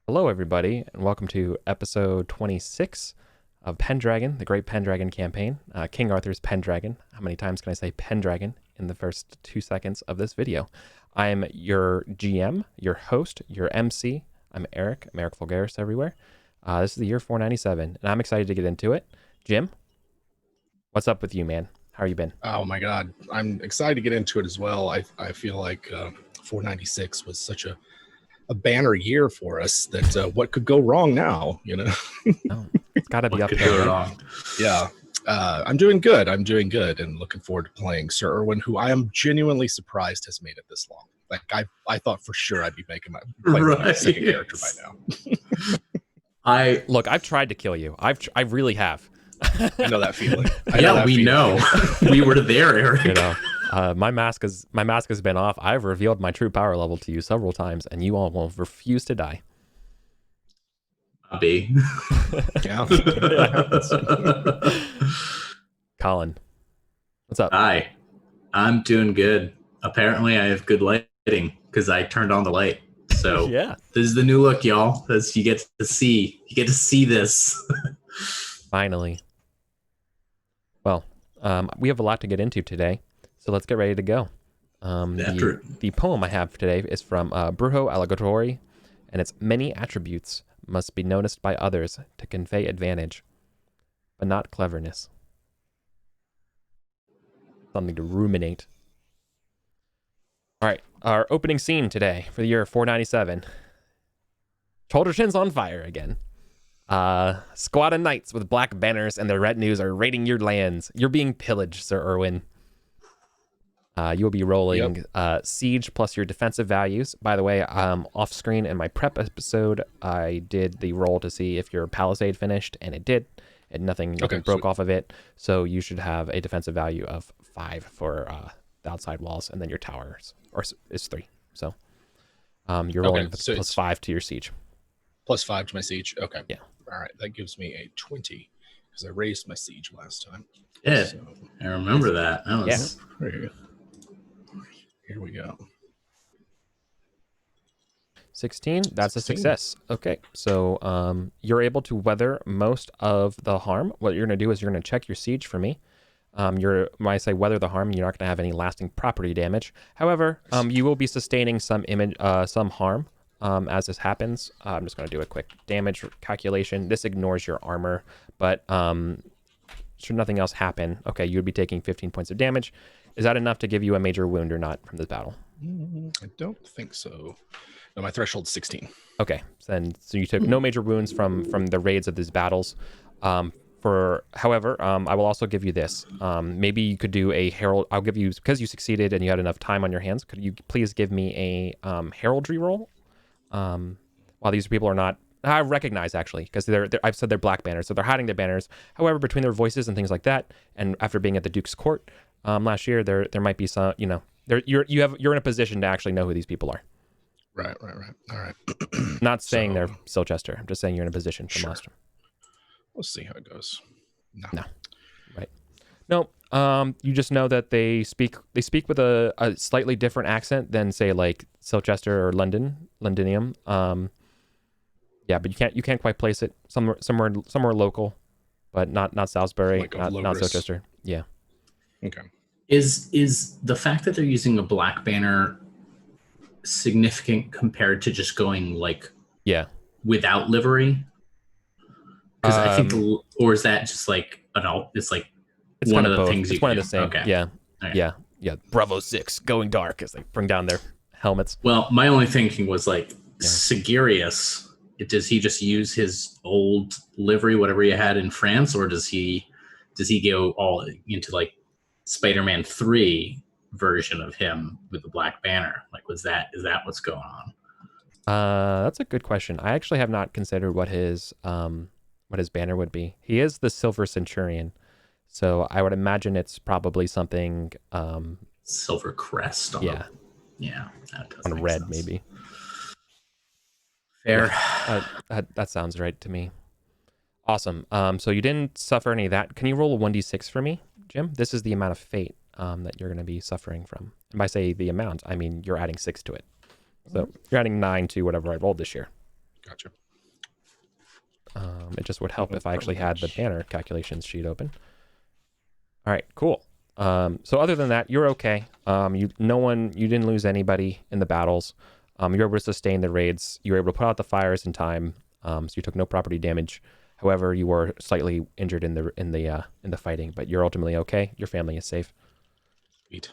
Hello, everybody, and welcome to episode 26 of Pendragon, the Great Pendragon campaign. King Arthur's Pendragon. How many times can I say Pendragon in the first 2 seconds of this video? I'm your GM, your host, your MC. I'm Eric. I'm EricVulgaris everywhere. This is the year 497, and I'm excited to get into it. Jim, what's up with you, man? How are you been? Oh my God, I'm excited to get into it as well. I feel like 496 was such a banner year for us that what could go wrong now, you know? Oh, it's got to be What could uphill, go right? wrong? Yeah, I'm doing good. I'm doing good and looking forward to playing Sir Irwin, who I am genuinely surprised has made it this long. Like I thought for sure I'd be playing my second character by now. Look, I've tried to kill you. I really have. I know that feeling. We know. We were there, Eric. You know, my mask has been off. I've revealed my true power level to you several times, and you all will refuse to die. B. Yeah. Colin, what's up? Hi, I'm doing good. Apparently, I have good lighting because I turned on the light. So Yeah, this is the new look, y'all. As you get to see this. finally. Well, we have a lot to get into today, so let's get ready to go. The poem I have today is from Brujo Allegory, and it's many attributes must be noticed by others to convey advantage, but not cleverness. Something to ruminate. All right, our opening scene today for the year 497. Cholderton's on fire again. Squad of knights with black banners and their retinues are raiding your lands. You're being pillaged, Sir Irwin. You will be rolling siege plus your defensive values. By the way, off screen in my prep episode, I did the roll to see if your palisade finished, and it did. And nothing broke sweet. off of it. So you should have a defensive value of 5 for the outside walls, and then your towers is 3. So you're rolling so plus 5 to your siege. Plus 5 to my siege. Okay. Yeah. All right. That gives me a 20 because I raised my siege last time. Yeah, So, I remember that. That was here we go. 16, that's 16. a success. Okay, so you're able to weather most of the harm. What you're going to do is you're going to check your siege for me. When I say weather the harm, you're not going to have any lasting property damage. However, you will be sustaining some harm as this happens. I'm just going to do a quick damage calculation. This ignores your armor, but should nothing else happen, okay, you would be taking 15 points of damage. Is that enough to give you a major wound or not from this battle? I don't think so. No, my threshold's 16. Okay, so you took no major wounds from the raids of these battles. However, I will also give you this. Maybe you could do a herald. I'll give you, because you succeeded and you had enough time on your hands. Could you please give me a heraldry roll? While these people are not, I recognize actually, because I've said they're black banners, so they're hiding their banners. However, between their voices and things like that, and after being at the Duke's court last year, there might be some, you're in a position to actually know who these people are. Right. All right. Not saying they're Silchester. I'm just saying you're in a position to master. We'll see how it goes. No. Right. No. You just know that they speak with a slightly different accent than, say, like Silchester or Londinium. Yeah, but you can't quite place it. Somewhere local, but not Salisbury, Like not Silchester. Yeah. Okay. Is the fact that they're using a black banner significant compared to just going without livery? Because I think, or is that just like it's like it's one of the both. things it's you one can of the same. Okay. Yeah. Okay. Yeah. Bravo 6 going dark as they bring down their helmets. Well, my only thinking was Sigirius. Does he just use his old livery, whatever he had in France, or does he go all into like Spider-Man 3 version of him with the black banner? Like, is that what's going on? That's a good question. I actually have not considered what his banner would be. He is the Silver Centurion, so I would imagine it's probably something Silver crest on that does on make red sense. maybe. Fair. Yeah, that sounds right to me. Awesome. So you didn't suffer any of that. Can you roll a 1d6 for me, Jim? This is the amount of fate that you're going to be suffering from. And by say the amount, I mean you're adding 6 to it. So you're adding 9 to whatever I rolled this year. Gotcha. It just would help if I actually had the banner calculations sheet open. All right, cool. So other than that, you're okay. You didn't lose anybody in the battles. You were able to sustain the raids. You were able to put out the fires in time. So you took no property damage. However, you were slightly injured in the fighting, but you're ultimately okay. Your family is safe. Sweet.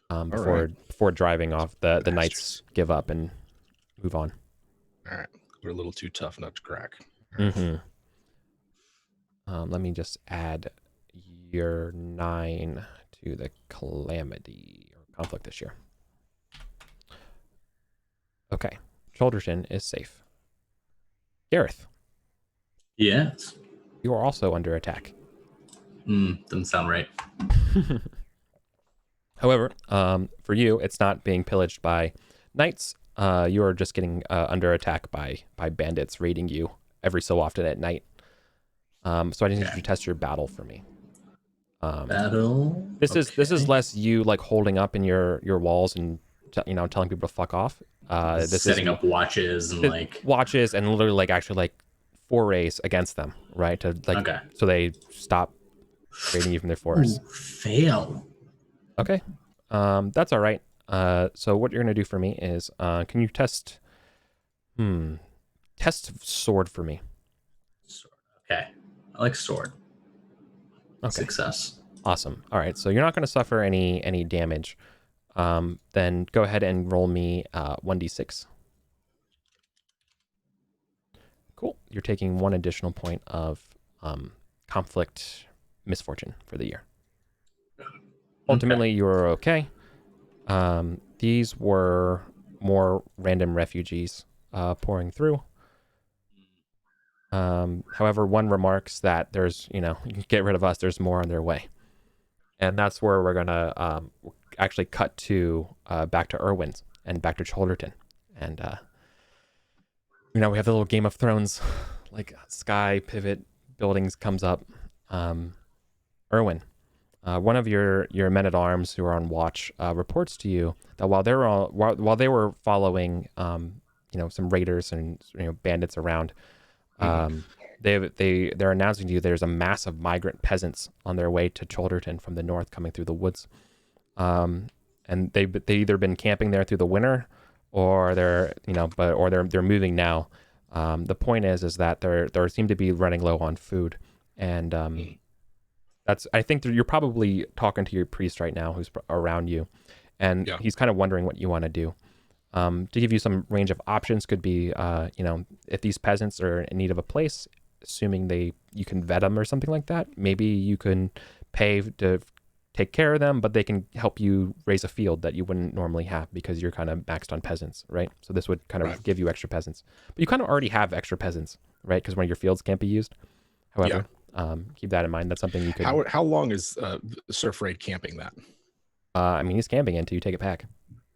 Before driving off, the knights give up and move on. All right, we're a little too tough nut to crack. Mm-hmm. Let me just add your 9 to the calamity or conflict this year. Okay, Cholderton is safe. Gareth. Yes. You are also under attack. Doesn't sound right. However, for you, it's not being pillaged by knights. You are just getting under attack by bandits raiding you every so often at night. So I need you to test your battle for me. Battle. This is less you like holding up in your walls and telling people to fuck off. This setting is up watches and literally like actually like forays against them, right? To like so they stop raiding you from their forests. Ooh, fail. Okay, that's all right. So what you're gonna do for me is, can you test sword for me? Sword. Okay, I like sword. Okay. Success. Awesome. All right, so you're not gonna suffer any damage. Then go ahead and roll me 1d6. Cool. You're taking 1 additional point of conflict misfortune for the year. Ultimately, you were okay. These were more random refugees pouring through. However, one remarks that there's, you can get rid of us, there's more on their way. And that's where we're going to actually cut to back to Irwin and back to Cholderton. And, we have the little Game of Thrones, like sky pivot buildings comes up. Irwin. One of your men-at-arms who are on watch reports to you that while they were following some raiders and bandits around, they're announcing to you there's a mass of migrant peasants on their way to Cholderton from the north coming through the woods, and they either been camping there through the winter or they're moving now. The point is that they seem to be running low on food, and I think you're probably talking to your priest right now who's around you, and he's kind of wondering what you want to do. To give you some range of options could be, if these peasants are in need of a place, assuming you can vet them or something like that, maybe you can pay to take care of them, but they can help you raise a field that you wouldn't normally have because you're kind of maxed on peasants, right? So this would kind of give you extra peasants. But you kind of already have extra peasants, right? Because one of your fields can't be used. However, keep that in mind. That's something you could... How long is Surf Raid camping that? He's camping until you take it back.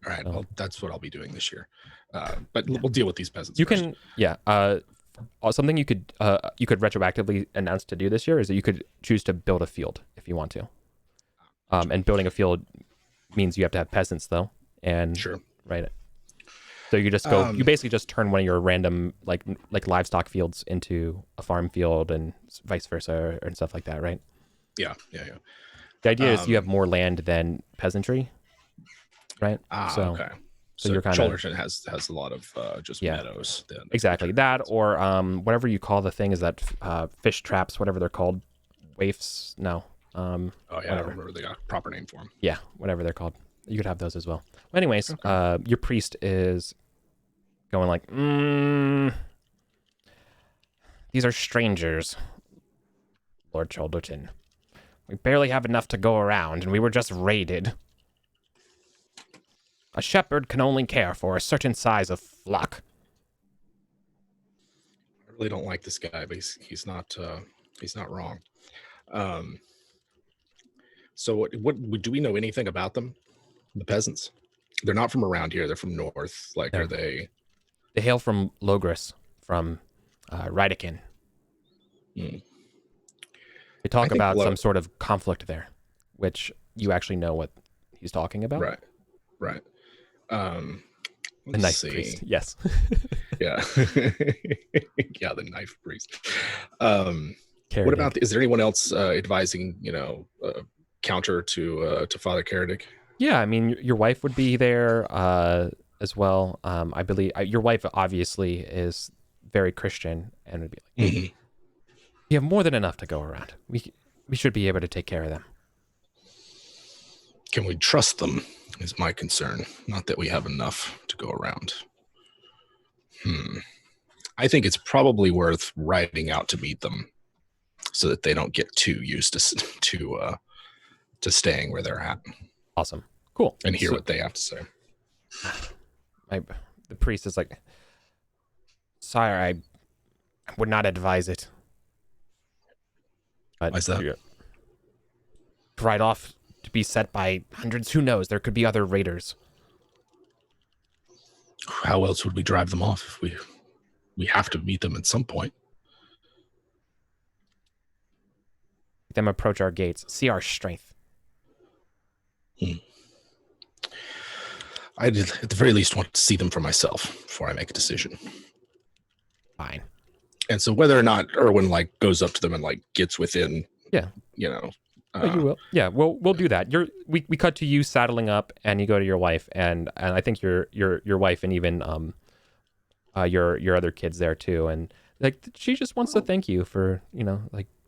All right, well, that's what I'll be doing this year. But we'll deal with these peasants. You can, something you could retroactively announce to do this year is that you could choose to build a field if you want to. And building a field means you have to have peasants, though. And right. So you just go. You basically just turn one of your random like livestock fields into a farm field, and vice versa, and stuff like that, right? Yeah. The idea is you have more land than peasantry, right? Okay. So you're kind of... Cholderton has a lot of just meadows. Exactly that, or whatever you call the thing is that fish traps, whatever they're called, waifs. No. I don't remember the proper name for them. Yeah, whatever they're called. You could have those as well. Anyways, your priest is going like, these are strangers, Lord Cholderton. We barely have enough to go around, and we were just raided. A shepherd can only care for a certain size of flock. I really don't like this guy, but he's not wrong. So what do we know anything about them? The peasants? They're not from around here. They're from north. Are they? They hail from Logris, from Rydekin. They talk about some sort of conflict there, which you actually know what he's talking about. Right. The knife priest. Yes. Yeah. Yeah, the knife priest. What about, is there anyone else advising, counter to Father Karadik? Yeah, I mean, your wife would be there as well. I believe your wife obviously is very Christian and would be like, Mm-hmm. you have more than enough to go around. We should be able to take care of them. Can we trust them is my concern. Not that we have enough to go around. I think it's probably worth riding out to meet them so that they don't get too used to staying where they're at. Awesome. Cool. And hear what they have to say. The priest is like, sire, I would not advise it. Why is that? To ride off to be set by hundreds, who knows? There could be other raiders. How else would we drive them off if we have to meet them at some point? Let them approach our gates, see our strength. I did, at the very least, want to see them for myself before I make a decision. Fine. And so whether or not Erwin goes up to them and gets within, you will. Yeah, we'll do that. We cut to you saddling up, and you go to your wife, and I think your wife and even your other kids there too, and she just wants to thank you for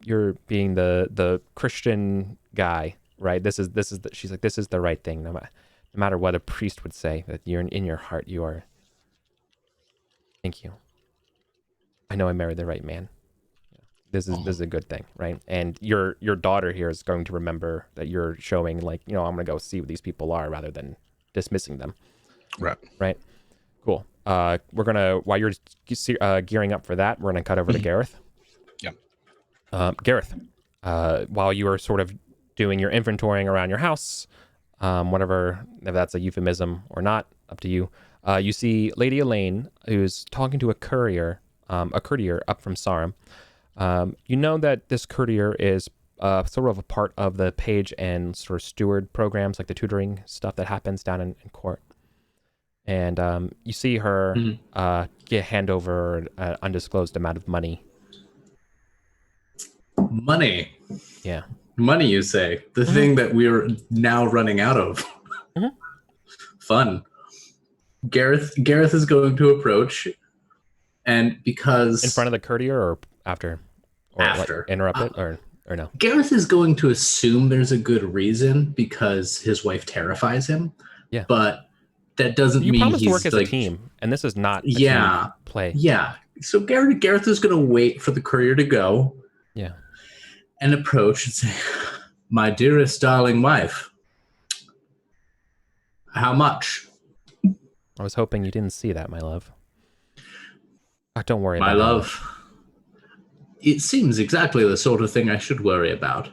you're being the Christian guy, right? She's like, this is the right thing, no matter what a priest would say, that you're in your heart, you are. Thank you. I know I married the right man. This is a good thing, right? And your daughter here is going to remember that you're showing I'm gonna go see what these people are rather than dismissing them. Right. Cool. We're gonna, while you're gearing up for that, we're gonna cut over to Gareth. Yeah. Gareth, while you are sort of doing your inventorying around your house, whatever, if that's a euphemism or not, up to you. You see Lady Elaine, who's talking to a courier up from Sarum. You know that this courier is sort of a part of the page and sort of steward programs, like the tutoring stuff that happens down in court. And you see her hand over an undisclosed amount of money. Money? Yeah. Money, you say? The thing that we're now running out of. Fun. Gareth is going to approach, and because... In front of the courier or after? Or after. Interrupt it or no? Gareth is going to assume there's a good reason because his wife terrifies him. Yeah. But that doesn't mean he's... You promised to work as a team, and this is not a team play. Yeah. So Gareth is going to wait for the courier to go. Yeah. And approach and say, my dearest darling wife, how much? I was hoping you didn't see that, my love. Don't worry my about it. My love, it seems exactly the sort of thing I should worry about.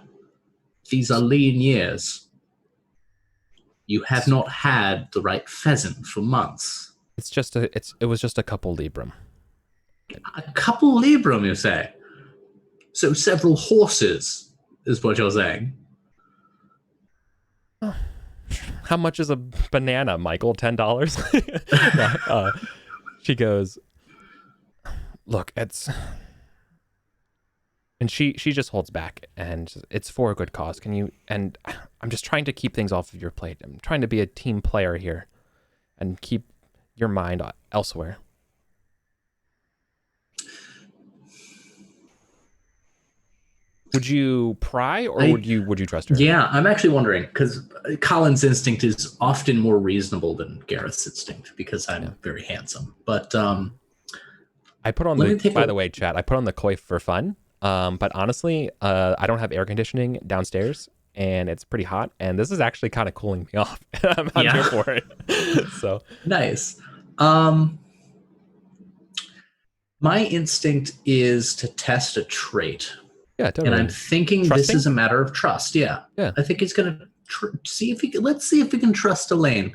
These are lean years. You have not had the right pheasant for months. It was just a couple librum. A couple librum, you say? So several horses is what you're saying. How much is a banana, Michael? $10? She goes, look, it's... And she just holds back, and it's for a good cause. Can you... And I'm just trying to keep things off of your plate. I'm trying to be a team player here and keep your mind elsewhere. Would you pry, or would you trust her? Yeah, I'm actually wondering, because Colin's instinct is often more reasonable than Gareth's instinct, because I'm very handsome. But I put on the way, chat, I put on the coif for fun. But honestly, I don't have air conditioning downstairs, and it's pretty hot, and this is actually kind of cooling me off. I'm here for it. So nice. My instinct is to test a trait. Yeah, totally. And I'm thinking this is a matter of trust. Yeah. I think he's gonna see if he can. Let's see if we can trust Elaine.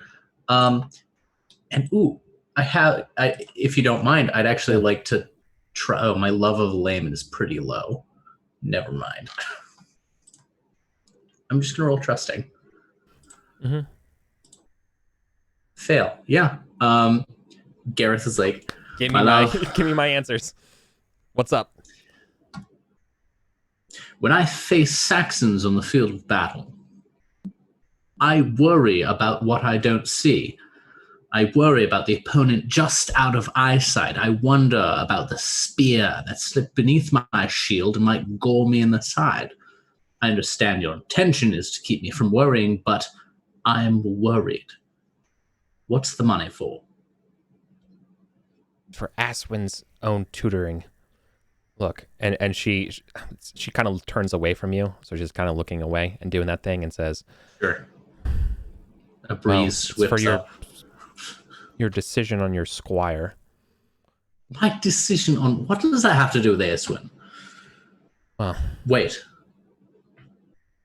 And if you don't mind, I'd actually like to try. Oh, my love of Elaine is pretty low. Never mind. I'm just gonna roll trusting. Fail. Yeah. Gareth is like, give me my love, give me my answers. What's up? when I face Saxons on the field of battle, I worry about what I don't see. I worry about the opponent just out of eyesight. I wonder about the spear that slipped beneath my shield and might gore me in the side. I understand your intention is to keep me from worrying, but I'm worried. What's the money for? For Aswin's own tutoring. Look, and she kind of turns away from you, so she's kind of looking away and doing that thing and says, Sure. A breeze whips for up. Your decision on your squire. My decision on... What does that have to do with Aswin? Wait.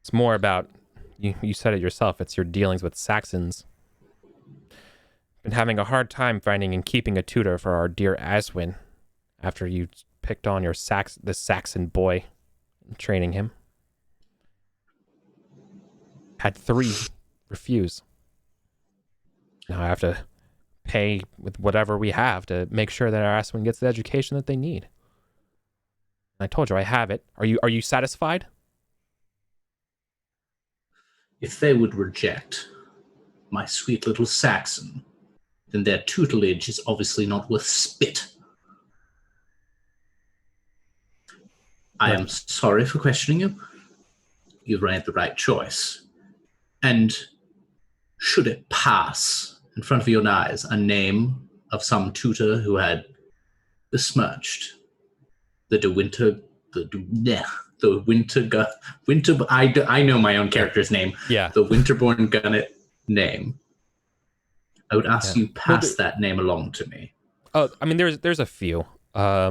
It's more about... You said it yourself. It's your dealings with Saxons. Been having a hard time finding and keeping a tutor for our dear Aswin after you picked on your the Saxon boy and training him. Had 3 refuse. Now I have to pay with whatever we have to make sure that our Aswin gets the education that they need. I told you I have it. Are you satisfied? If they would reject my sweet little Saxon, then their tutelage is obviously not worth spit. I am sorry for questioning you. You made the right choice. And should it pass in front of your eyes a name of some tutor who had besmirched the I know my own character's name. Yeah. The Winterborn Gunnet name. I would ask you pass that name along to me. Oh, I mean, there's a few. I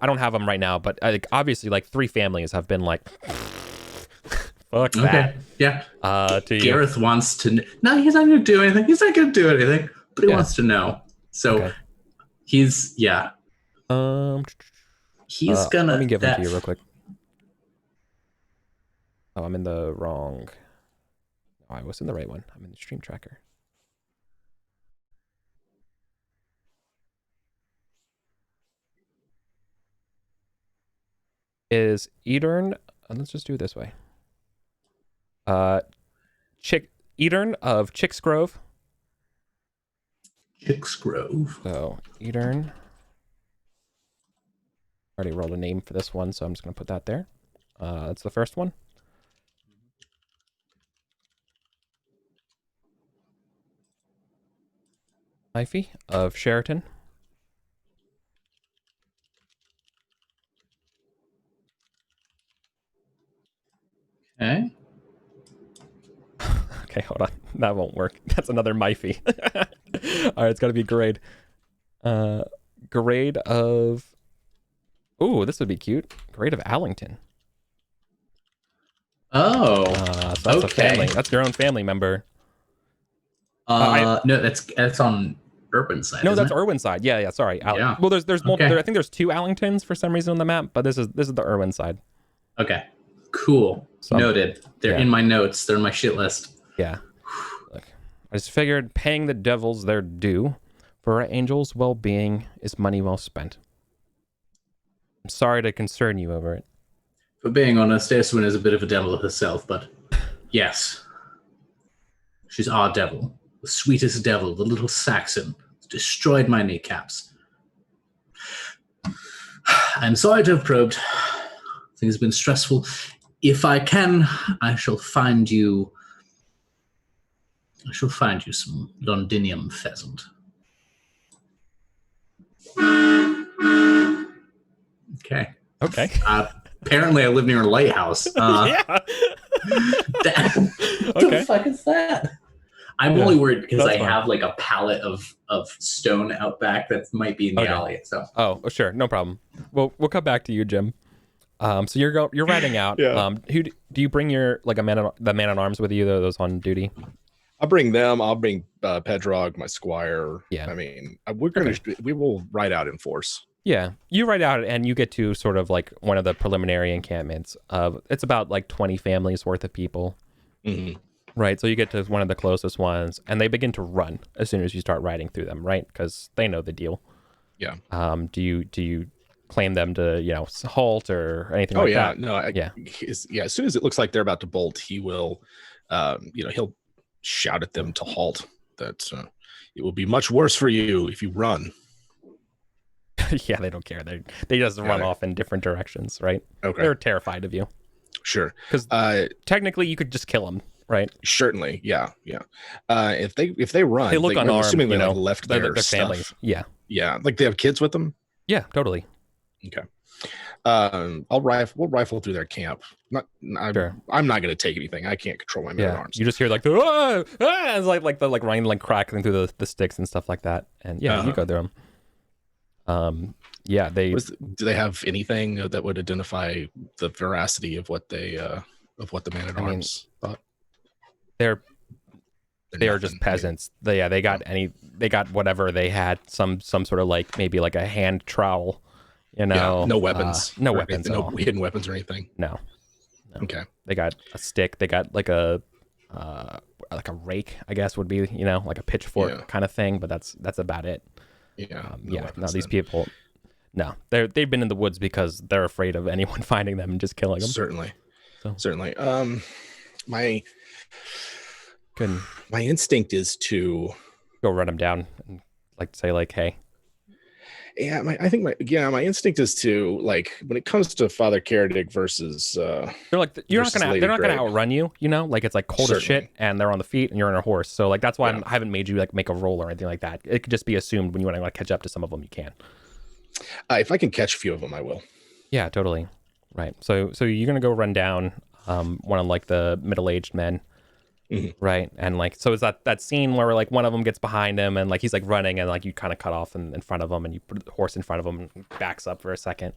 don't have them right now, but obviously, like 3 families have been like, fuck that. Okay, yeah. To Gareth wants to. No, he's not going to do anything. He's not going to do anything, but he wants to know. So he's he's gonna. Let me give them to you real quick. Oh, I'm in the wrong. Oh, I was in the right one. I'm in the stream tracker. Is Edern? Let's just do it this way. Edern of Chicks Grove. Chicks Grove. So Edern. Already rolled a name for this one, so I'm just gonna put that there. That's the first one. Knifey of Sheraton. Okay. Okay, hold on. That won't work. That's another Myphy. All right, it's got to be grade. Grade of... Ooh, this would be cute. Grade of Allington. Oh, so that's a family. That's your own family member. No, that's on Urban side. No, that's Irwin side. Yeah. Sorry. Yeah. Well, there's multiple. I think there's 2 Allingtons for some reason on the map, but this is the Irwin side. Okay. Cool. So, noted. They're in my notes. They're in my shit list. Yeah. Look, I just figured paying the devils their due for our angels' well-being is money well spent. I'm sorry to concern you over it. For being honest, Eswin is a bit of a devil herself, but yes. She's our devil. The sweetest devil, the little Saxon. Destroyed my kneecaps. I'm sorry to have probed. Things have been stressful. If I can, I shall find you some Londinium pheasant. Okay. Apparently I live near a lighthouse. Yeah. What the fuck is that? I'm only worried because I have like a pallet of stone out back that might be in the alley. So. Oh, sure, no problem. We'll come back to you, Jim. So you're riding out. Who do you bring the man at arms with you? Those on duty. I'll bring them. I'll bring Pendragon, my squire. Yeah. I mean, we will ride out in force. Yeah, you ride out and you get to sort of like one of the preliminary encampments. It's about like 20 families worth of people. Mm-hmm. Right, so you get to one of the closest ones, and they begin to run as soon as you start riding through them, right? Because they know the deal. Yeah. Do you claim them to halt or anything like that? No, as soon as it looks like they're about to bolt, he will, he'll shout at them to halt. That it will be much worse for you if you run. Yeah, they don't care. They just run off in different directions, right? Okay, they're terrified of you. Sure, because technically you could just kill them, right? Certainly, yeah. If they run, they look unarmed. I'm assuming they like left their families. Yeah, like they have kids with them. Yeah, totally. Okay. We'll rifle through their camp. I'm not going to take anything. I can't control my men at arms. You just hear like the it's like the running, like crackling through the sticks and stuff like that, and you go through them. Do they have anything that would identify the veracity of what they of what the man at arms thought? They are just peasants. They got whatever they had, some sort of like maybe like a hand trowel, no weapons, no weapons, no hidden weapons or anything. No. Okay. They got a stick. They got like a rake, I guess would be like a pitchfork kind of thing, but that's about it. No, these people, they've been in the woods because they're afraid of anyone finding them and just killing them. Certainly. My instinct is to go run them down and say hey. Yeah, my instinct is to, like, when it comes to Father Karadig versus they're not gonna outrun you, it's like cold as shit and they're on the feet and you're on a horse, so like that's why I haven't made you like make a roll or anything like that. It could just be assumed when you want to catch up to some of them, you can. If I can catch a few of them, I will. Yeah, totally. Right. So you're gonna go run down one of like the middle-aged men. Mm-hmm. Right, and so it's that scene where like one of them gets behind him and like he's like running and like you kind of cut off in front of him and you put the horse in front of him and backs up for a second.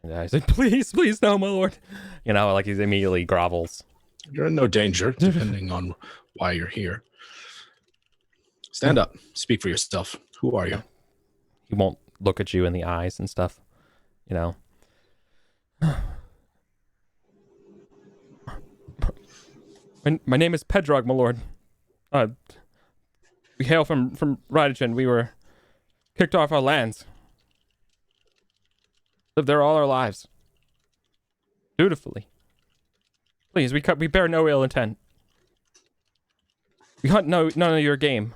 And he's like, please no, my lord. Like he immediately grovels. You're in no danger, depending on why you're here. Stand up, speak for yourself. Who are you? He won't look at you in the eyes and stuff. My name is Pendragon, my lord. We hail from Rydigen. We were kicked off our lands. Lived there all our lives. Dutifully. Please, we bear no ill intent. We hunt none of your game.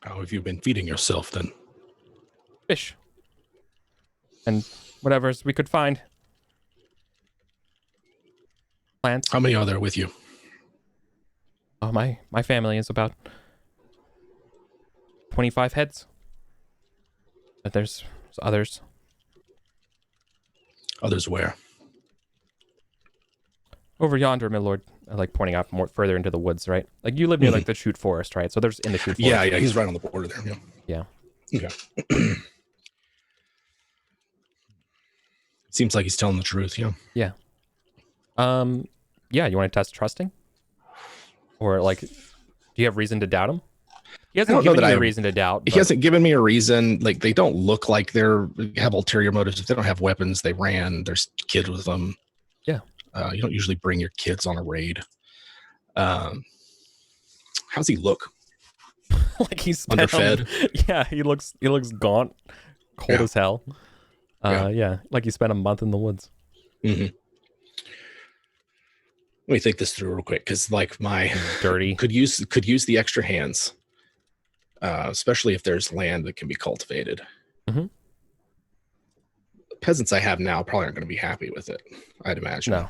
How have you been feeding yourself, then? Fish. And whatever we could find. Plants. How many are there with you? Oh, my family is about 25 heads. But there's others. Others where? Over yonder, my lord. Like pointing out more further into the woods, right? Like you live near like the Chute Forest, right? So there's in the Chute Forest. Yeah, he's right on the border there. Yeah. Okay. Seems like he's telling the truth. Yeah. Yeah, you want to test trusting? Or like, do you have reason to doubt him? He hasn't given you a reason to doubt. He hasn't given me a reason. Like, they don't look like they have ulterior motives. If they don't have weapons, they ran. There's kids with them. Yeah. You don't usually bring your kids on a raid. How's he look? Like he's underfed. Yeah, he looks gaunt, cold as hell. Yeah, like he spent a month in the woods. Mm-hmm. Let me think this through real quick, because like my dirty could use the extra hands, especially if there's land that can be cultivated. Mm-hmm. The peasants I have now probably aren't going to be happy with it, I'd imagine.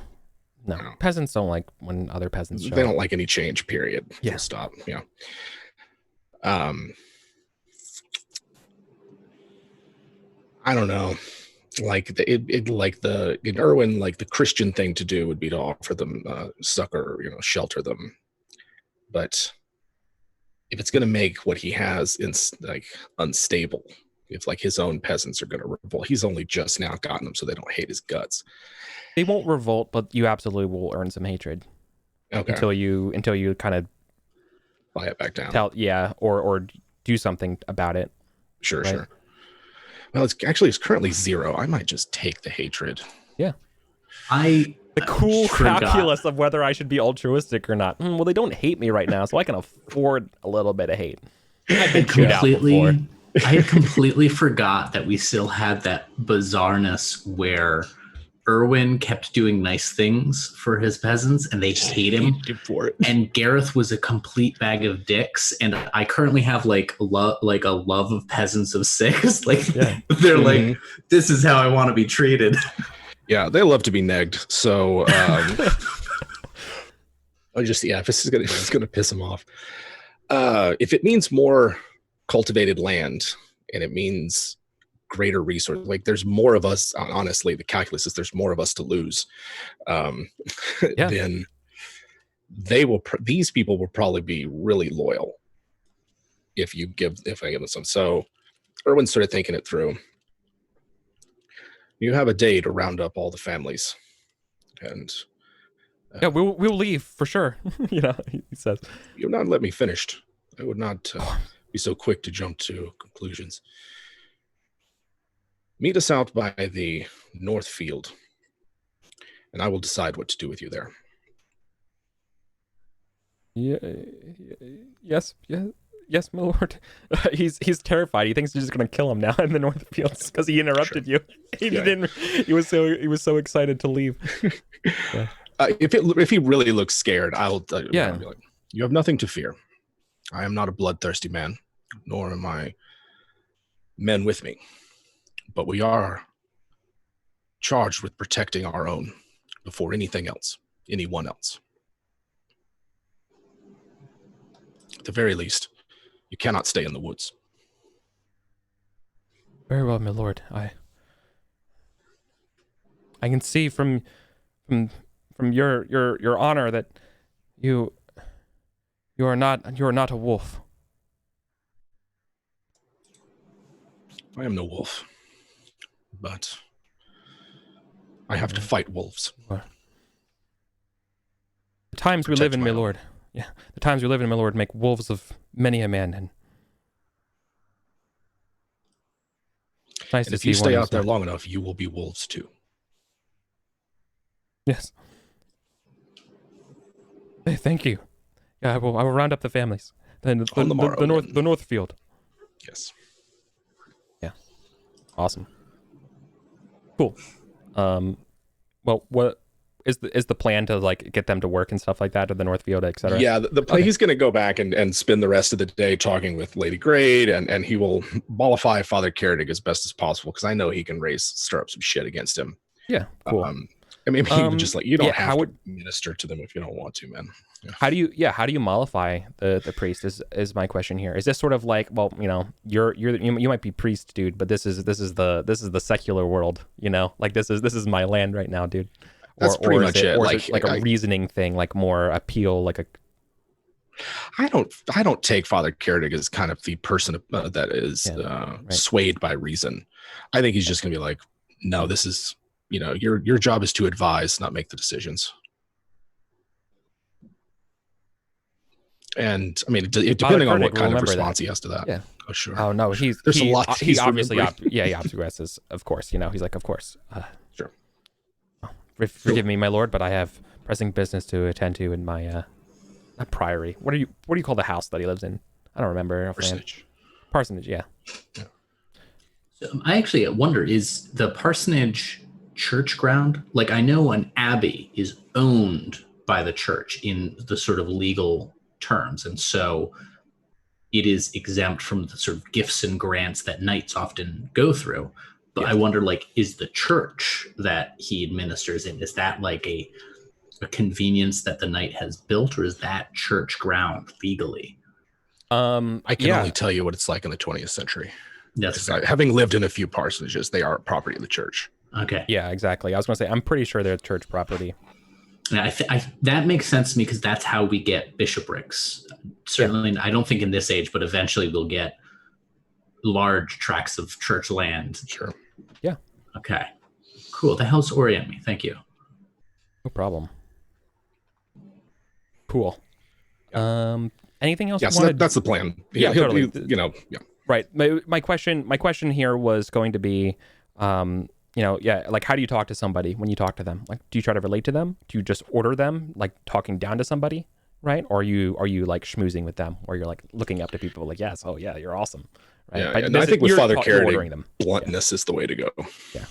No. Peasants don't like when other peasants show. They don't like any change. Period. Yeah. Stop. Yeah. I don't know. Like in Irwin, like the Christian thing to do would be to offer them succor, shelter them. But if it's going to make what he has unstable, if like his own peasants are going to revolt, he's only just now gotten them, so they don't hate his guts. They won't revolt, but you absolutely will earn some hatred. Okay. Until you kind of buy it back down. Or do something about it. Sure, right? Sure. Well, it's currently 0. I might just take the hatred. Yeah. I The cool forgot. calculus of whether I should be altruistic or not. Well, they don't hate me right now, so I can afford a little bit of hate. I've been chewed out before. I had completely forgot that we still had that bizarreness where Erwin kept doing nice things for his peasants and they hate him for it. And Gareth was a complete bag of dicks. And I currently have like a love of peasants of 6. Like they're like, this is how I want to be treated. Yeah, they love to be negged. So it's gonna piss them off. If it means more cultivated land and it means greater resource, like there's more of us, honestly, the calculus is there's more of us to lose, then these people will probably be really loyal if I give them some. So Erwin started thinking it through. You have a day to round up all the families, and we'll leave for sure. He says. You've not let me finish. I would not be so quick to jump to conclusions. Meet us out by the north field, and I will decide what to do with you there. Yes, my lord. He's terrified. He thinks you're just gonna kill him now in the north fields because he interrupted you. He was so excited to leave. Yeah. If he really looks scared, I'll be like, you have nothing to fear. I am not a bloodthirsty man, nor am I men with me. But we are charged with protecting our own before anything else, anyone else. At the very least, you cannot stay in the woods. Very well, my lord. I can see from your honor that you are not a wolf. I am no wolf, but I have to fight wolves. The times we live in, my lord. Yeah, the times we live in, my lord, make wolves of many a man. And nice to if see you stay out there long enough, you will be wolves too. Yes. Hey, thank you. Yeah, I will round up the families. Then the north field. Yes. Yeah. Awesome. Cool. Well, what is the plan to like get them to work and stuff like that at the north field, etc.? Yeah, the plan. Okay. He's going to go back and spend the rest of the day talking with Lady Grade, and he will mollify Father Carradine as best as possible because I know he can stir up some shit against him. Yeah. Cool. I mean, even just like you don't have to minister to them if you don't want to, man. Yeah. How do you mollify the priest is my question here. Is this sort of like, well, you might be priest, dude, but this is the secular world, like this is my land right now, dude. That's pretty much it. Or is it like a reasoning thing, like more appeal, like a. I don't take Father Carradine as kind of the person that is swayed by reason. I think he's just gonna be like, no, this is. Your job is to advise, not make the decisions. And I mean, depending on what kind of response he has to that. Yeah. Oh, sure. Oh no, there's a lot. He obviously, he acquiesces, of course. He's like, of course. Sure. Forgive me, my lord, but I have pressing business to attend to in my not priory. What do you call the house that he lives in? I don't remember. Parsonage. Yeah. So I actually wonder: is the parsonage church ground? Like, I know an abbey is owned by the church in the sort of legal terms, and so it is exempt from the sort of gifts and grants that knights often go through. But yes. I wonder, like, is the church that he administers in, is that like a convenience that the knight has built, or is that church ground legally? I can only tell you what it's like in the 20th century. That's having lived in a few parsonages, they are property of the church. Okay. Yeah, exactly. I was going to say, I'm pretty sure they're church property. And that makes sense to me because that's how we get bishoprics. Certainly, I don't think in this age, but eventually we'll get large tracts of church land. Sure. Yeah. Okay. Cool. That helps orient me. Thank you. No problem. Cool. Anything else? Yes, that's the plan. Yeah, totally. Yeah. Right. My question here was going to be, like how do you talk to somebody when you talk to them? Like, do you try to relate to them? Do you just order them, like talking down to somebody, right? Or are you like schmoozing with them, or you're like looking up to people like, yes, oh yeah, you're awesome, right? Yeah, But no, I think with Father ordering Carradine, them. bluntness is the way to go. Yeah.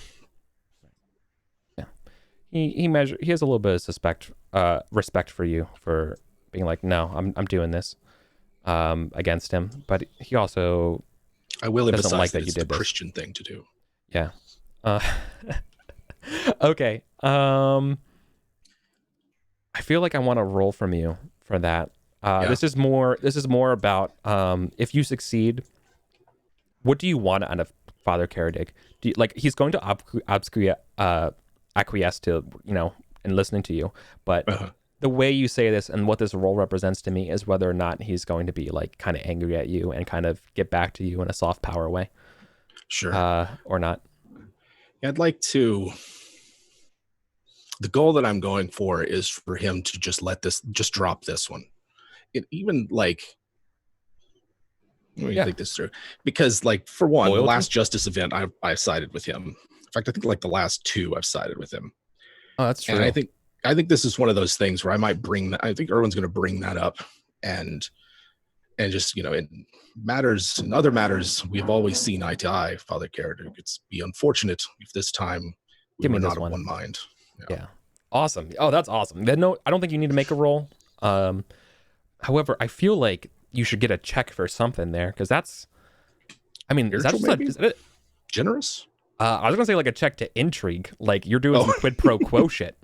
He has a little bit of respect for you for being like, no, I'm doing this against him, but he also I will doesn't emphasize like that you it's did the this. Christian thing to do. Yeah. Okay. I feel like I want to roll from you for that. This is more about if you succeed, what do you want out of Father Carradine? Do you, like, he's going to acquiesce to, and listening to you, but the way you say this and what this role represents to me is whether or not he's going to be like kind of angry at you and kind of get back to you in a soft power way. Sure. Or not. I'd like to. The goal that I'm going for is for him to just drop this one. Even like, let me think this through. Because like, for one, Loyalty? the last Justice event, I sided with him. In fact, I think like the last two I've sided with him. Oh, that's true. And I think this is one of those things where I might bring that. I think Erwin's going to bring that up, and just, in other matters, we've always seen eye to eye, Father Carradine. It's be unfortunate if this time we were not of one mind. Yeah. Awesome. Oh, that's awesome. Then no, I don't think you need to make a roll. However, I feel like you should get a check for something there, because that's, I mean, is that it? Generous? I was gonna say like a check to intrigue, like you're doing some quid pro quo shit.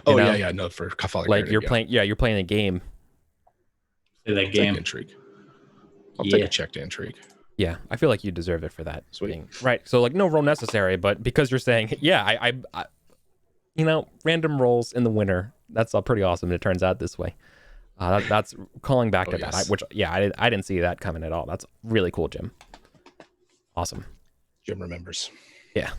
Yeah, no, for Father like Carradine, you're playing a game. Play that game. Intrigue. I'll take a check to intrigue. Yeah, I feel like you deserve it for that. Sweet. Right. So like no roll necessary, but because you're saying, yeah, I random rolls in the winter. That's all pretty awesome. It turns out this way. That's calling back to that. I didn't see that coming at all. That's really cool, Jim. Awesome. Jim remembers. Yeah.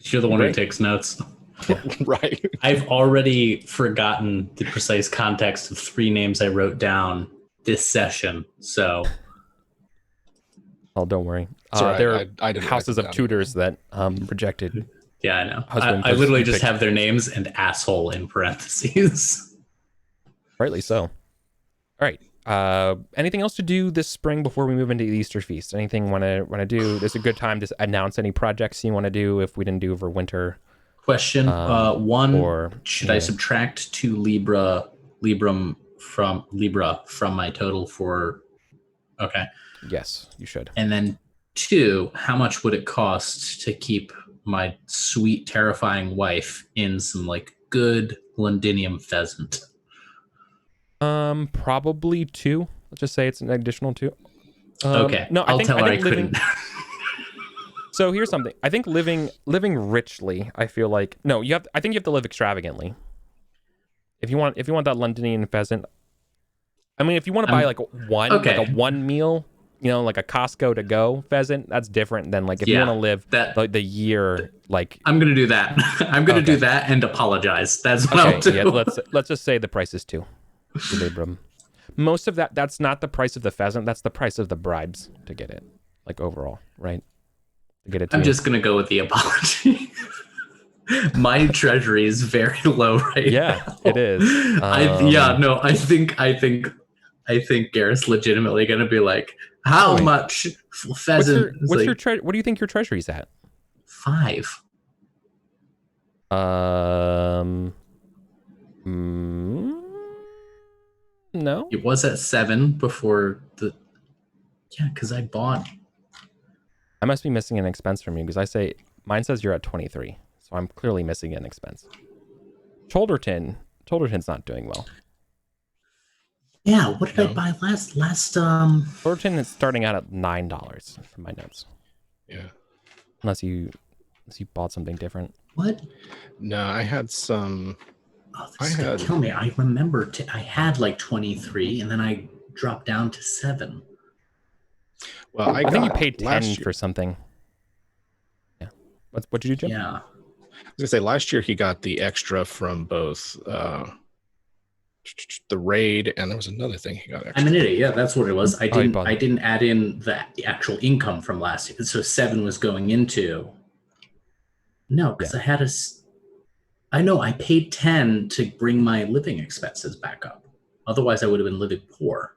You're the one who takes notes. Yeah. Right. I've already forgotten the precise context of 3 names I wrote down this session. So. Oh, don't worry. Sorry, there are I didn't houses of tutors that rejected. Yeah, I know. I literally just have their names and asshole in parentheses. Rightly so. All right. Anything else to do this spring before we move into the Easter feast? Anything want to do? This is a good time to announce any projects you want to do if we didn't do over winter. Question one: should I subtract 2 Librum from my total for? Okay. Yes, you should. And then 2: how much would it cost to keep my sweet, terrifying wife in some like good Londinium pheasant? Probably 2. Let's just say it's an additional 2. Okay. No, I'll tell her I couldn't. So here's something. I think living richly, I feel like I think you have to live extravagantly. If you want that Londinian pheasant, I mean, if you want to buy like like a 1 meal, like a Costco to go pheasant, that's different than like if you want to live the year. Like I'm gonna do that. I'm gonna do that and apologize. That's what I'll do. Yeah, let's just say the price is 2. Most of that's not the price of the pheasant. That's the price of the bribes to get it, like overall, right? To get it. I'm just gonna go with the apology. My treasury is very low right now. It is. I think Garrett's legitimately gonna be like, how much pheasant? What do you think your treasury's at? 5. No. It was at 7 before because I bought. I must be missing an expense from you, because mine says you're at 23, so I'm clearly missing an expense. Cholderton's not doing well. Yeah, what did I buy last? Cholderton is starting out at $9 from my notes. Yeah. Unless you bought something different. What? No, I had some. Oh, this is gonna kill me. I remember I had like 23, and then I dropped down to 7. Well, I think you paid 10 for something. Yeah. What did you do, Jim? Yeah. I was gonna say last year he got the extra from both the raid, and there was another thing he got extra. I'm an idiot. Yeah, that's what it was. I didn't add in the actual income from last year, so 7 was going into. No, because I had I know I paid 10 to bring my living expenses back up. Otherwise, I would have been living poor.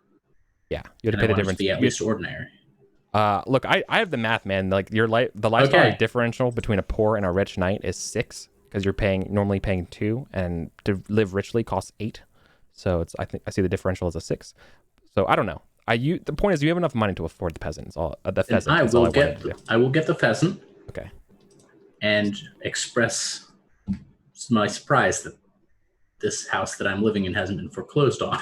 Yeah, you had to And pay I the wanted difference. to be at least ordinary. Look, I have the math, man. Like the lifestyle differential between a poor and a rich knight is 6, because you're normally paying 2, and to live richly costs 8. So I think I see the differential as a 6. So I don't know. The point is you have enough money to afford the peasant. The pheasant. I will get the pheasant. Okay. And express my surprise that this house that I'm living in hasn't been foreclosed on.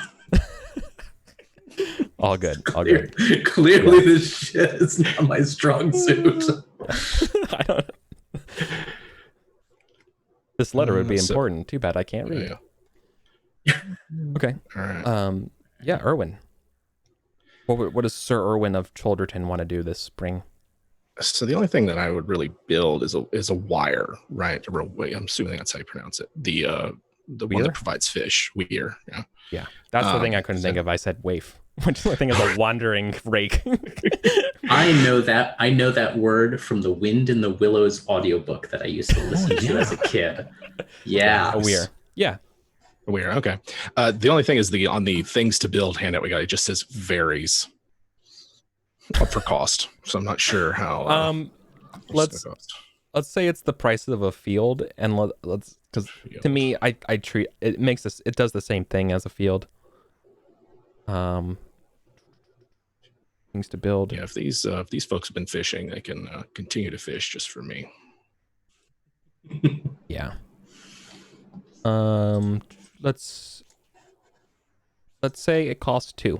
All good. Clearly, this shit is not my strong suit. I don't know. This letter would be important. Too bad I can't read. Yeah. Okay. All right. Yeah, Erwin. What does Sir Erwin of Cholderton want to do this spring? So the only thing that I would really build is a wire, right? I'm assuming that's how you pronounce it. The one that provides fish, weir. Yeah. Yeah. That's the thing I couldn't think of. I said waif, which I think is a wandering rake. I know that word from the Wind in the Willows audiobook that I used to listen to as a kid. Yeah. A weir. Yeah. Weird. Okay. The only thing is on the things to build handout we got, it just says varies up for cost. So I'm not sure how. Let's say it's the price of a field, and let's because to me, I treat it it does the same thing as a field. Things to build. Yeah. If these folks have been fishing, they can continue to fish just for me. Yeah. Let's say it costs 2.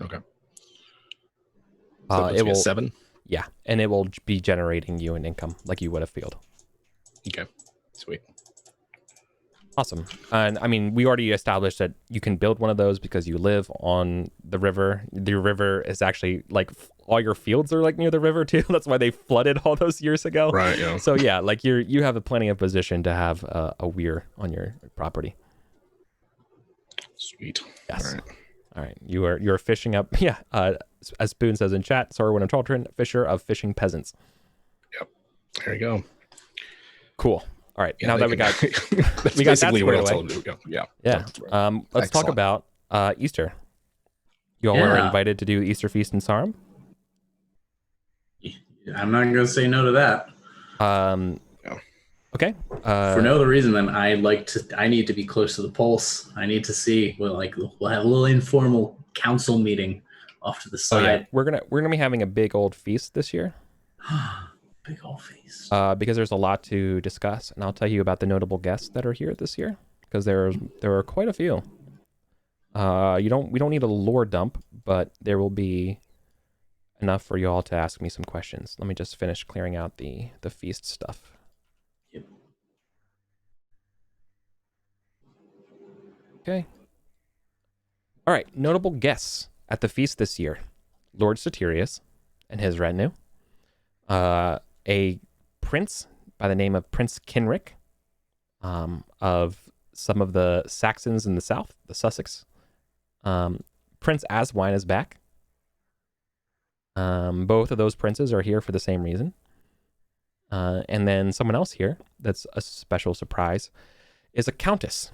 Okay. So it will 7. Yeah, and it will be generating you an income like you would a field. Okay. Sweet. Awesome. And I mean, we already established that you can build one of those because you live on the river. The river is actually like all your fields are like near the river too. That's why they flooded all those years ago. Right. Yeah. So yeah, like you have plenty of position to have a weir on your property. Sweet. Yes. All right. You're fishing up. Yeah. As Spoon says in chat, sorry when I'm children, fisher of fishing peasants. Yep. There you go. Cool. All right. Yeah, now that we got that's we got basically that what I'll away. tell them to go. Yeah. Yeah. Let's talk about Easter. You all were invited to do the Easter feast in Sarum. I'm not going to say no to that. Okay. For no other reason than I need to be close to the pulse. I need to see. We'll have a little informal council meeting off to the side. Yeah. We're gonna be having a big old feast this year. Big old feast. Because there's a lot to discuss, and I'll tell you about the notable guests that are here this year, because there are quite a few. We don't need a lore dump, but there will be enough for you all to ask me some questions. Let me just finish clearing out the feast stuff. Yep. Okay. All right. Notable guests at the feast this year: Lord Satirius and his retinue. A prince by the name of Prince Kinrick, of some of the Saxons in the south, the Sussex. Prince Aswine is back. Both of those princes are here for the same reason. And then someone else here that's a special surprise is a countess.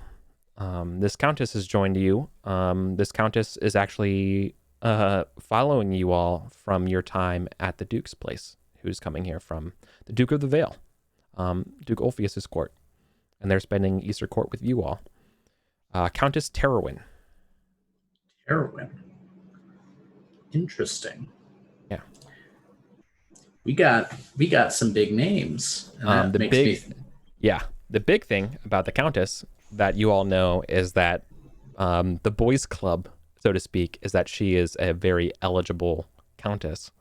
This countess has joined you. This countess is actually following you all from your time at the Duke's place, who's coming here from the Duke of the Vale, Duke Ulfius's court. And they're spending Easter court with you all. Countess Terwin. Terwin. Interesting. Yeah. We got some big names. The big thing about the Countess that you all know is that the boys' club, so to speak, is that she is a very eligible countess.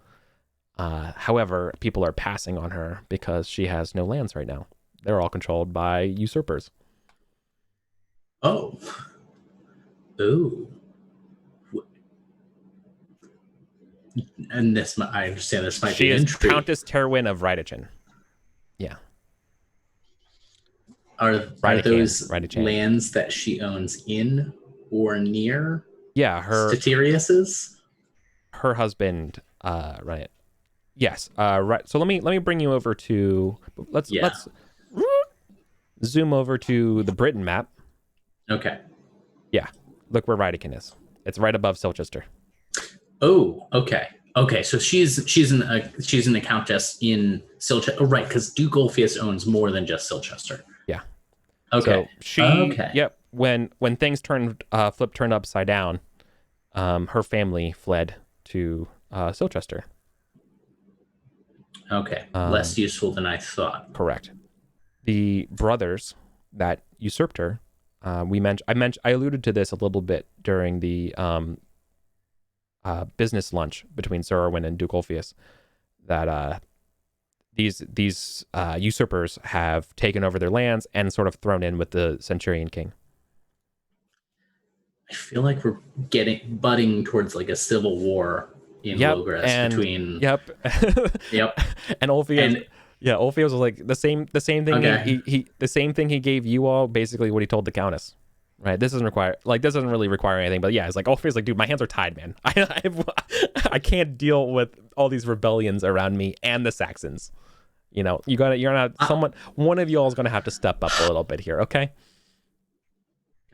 However, people are passing on her because she has no lands right now. They're all controlled by usurpers. Oh. Ooh. And I understand this might be intrigue. She is Countess Terwin of Rydachin. Yeah. Are those lands that she owns in or near? Yeah, Statirius's? Her husband, right. Yes. Right. So let me bring you over to let's zoom over to the Britain map. Okay. Yeah. Look where Rydikin is. It's right above Silchester. Oh, okay. Okay, so she's an countess in Silchester. Oh, right, because Duke Ulfius owns more than just Silchester. Yeah. Okay. So yep. When things turned upside down, her family fled to Silchester. Okay. Less useful than I thought. Correct. The brothers that usurped her, I alluded to this a little bit during the business lunch between Sir Erwin and Duke Ulfius, that these usurpers have taken over their lands and sort of thrown in with the Centurion King. I feel like we're budding towards like a civil war in Vulgaris between. Yep. And Ulfius. Ulfius was like the same thing. Okay. He the same thing he gave you all, basically what he told the Countess. Right. This doesn't really require anything, but yeah, it's like Ulfius like, dude, my hands are tied, man. I can't deal with all these rebellions around me and the Saxons. You're gonna one of y'all is gonna have to step up a little bit here, okay?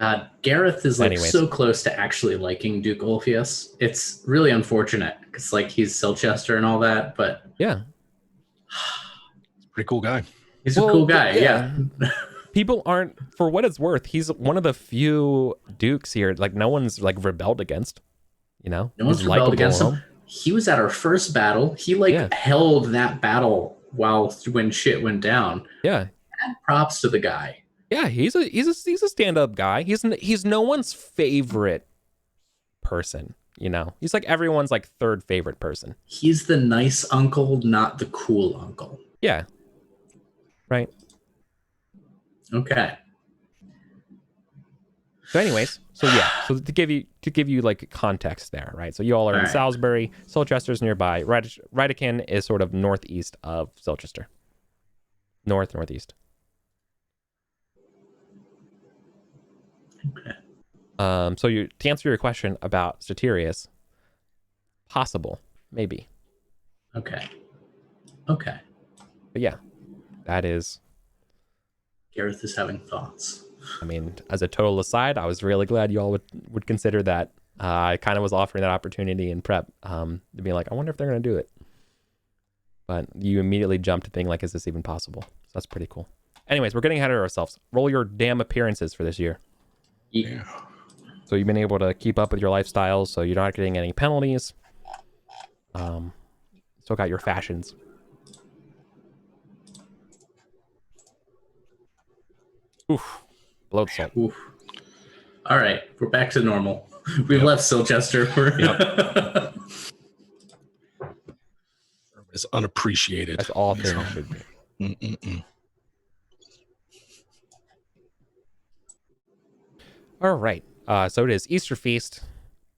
God, Gareth is so close to actually liking Duke Ulfius. It's really unfortunate because he's Silchester and all that, but yeah, he's a pretty cool guy. He's a cool guy, yeah. People aren't, for what it's worth, he's one of the few dukes here no one's rebelled against. No one's rebelled against him. He was at our first battle. He held that battle when shit went down. Yeah, and props to the guy. Yeah, he's a stand-up guy. He's no one's favorite person. He's everyone's third favorite person. He's the nice uncle, not the cool uncle. Yeah. Right. Okay. So anyways, so to give you context there, right? So you all are in Salisbury, Silchester's nearby. Rydikin is sort of northeast of Silchester. Northeast. Okay. So to answer your question about Satirius, possible, maybe. Okay. But yeah, that is. Gareth is having thoughts. I mean, as a total aside, I was really glad you all would consider that. I kind of was offering that opportunity in prep to be I wonder if they're going to do it. But you immediately jumped to being is this even possible? So that's pretty cool. Anyways, we're getting ahead of ourselves. Roll your damn appearances for this year. Yeah. So you've been able to keep up with your lifestyles, so you're not getting any penalties. Still got your fashions. Oof. Blood salt. Oof. All right, we're back to normal. We've left Silchester. It's unappreciated. That's all things should be. All right. So it is Easter feast.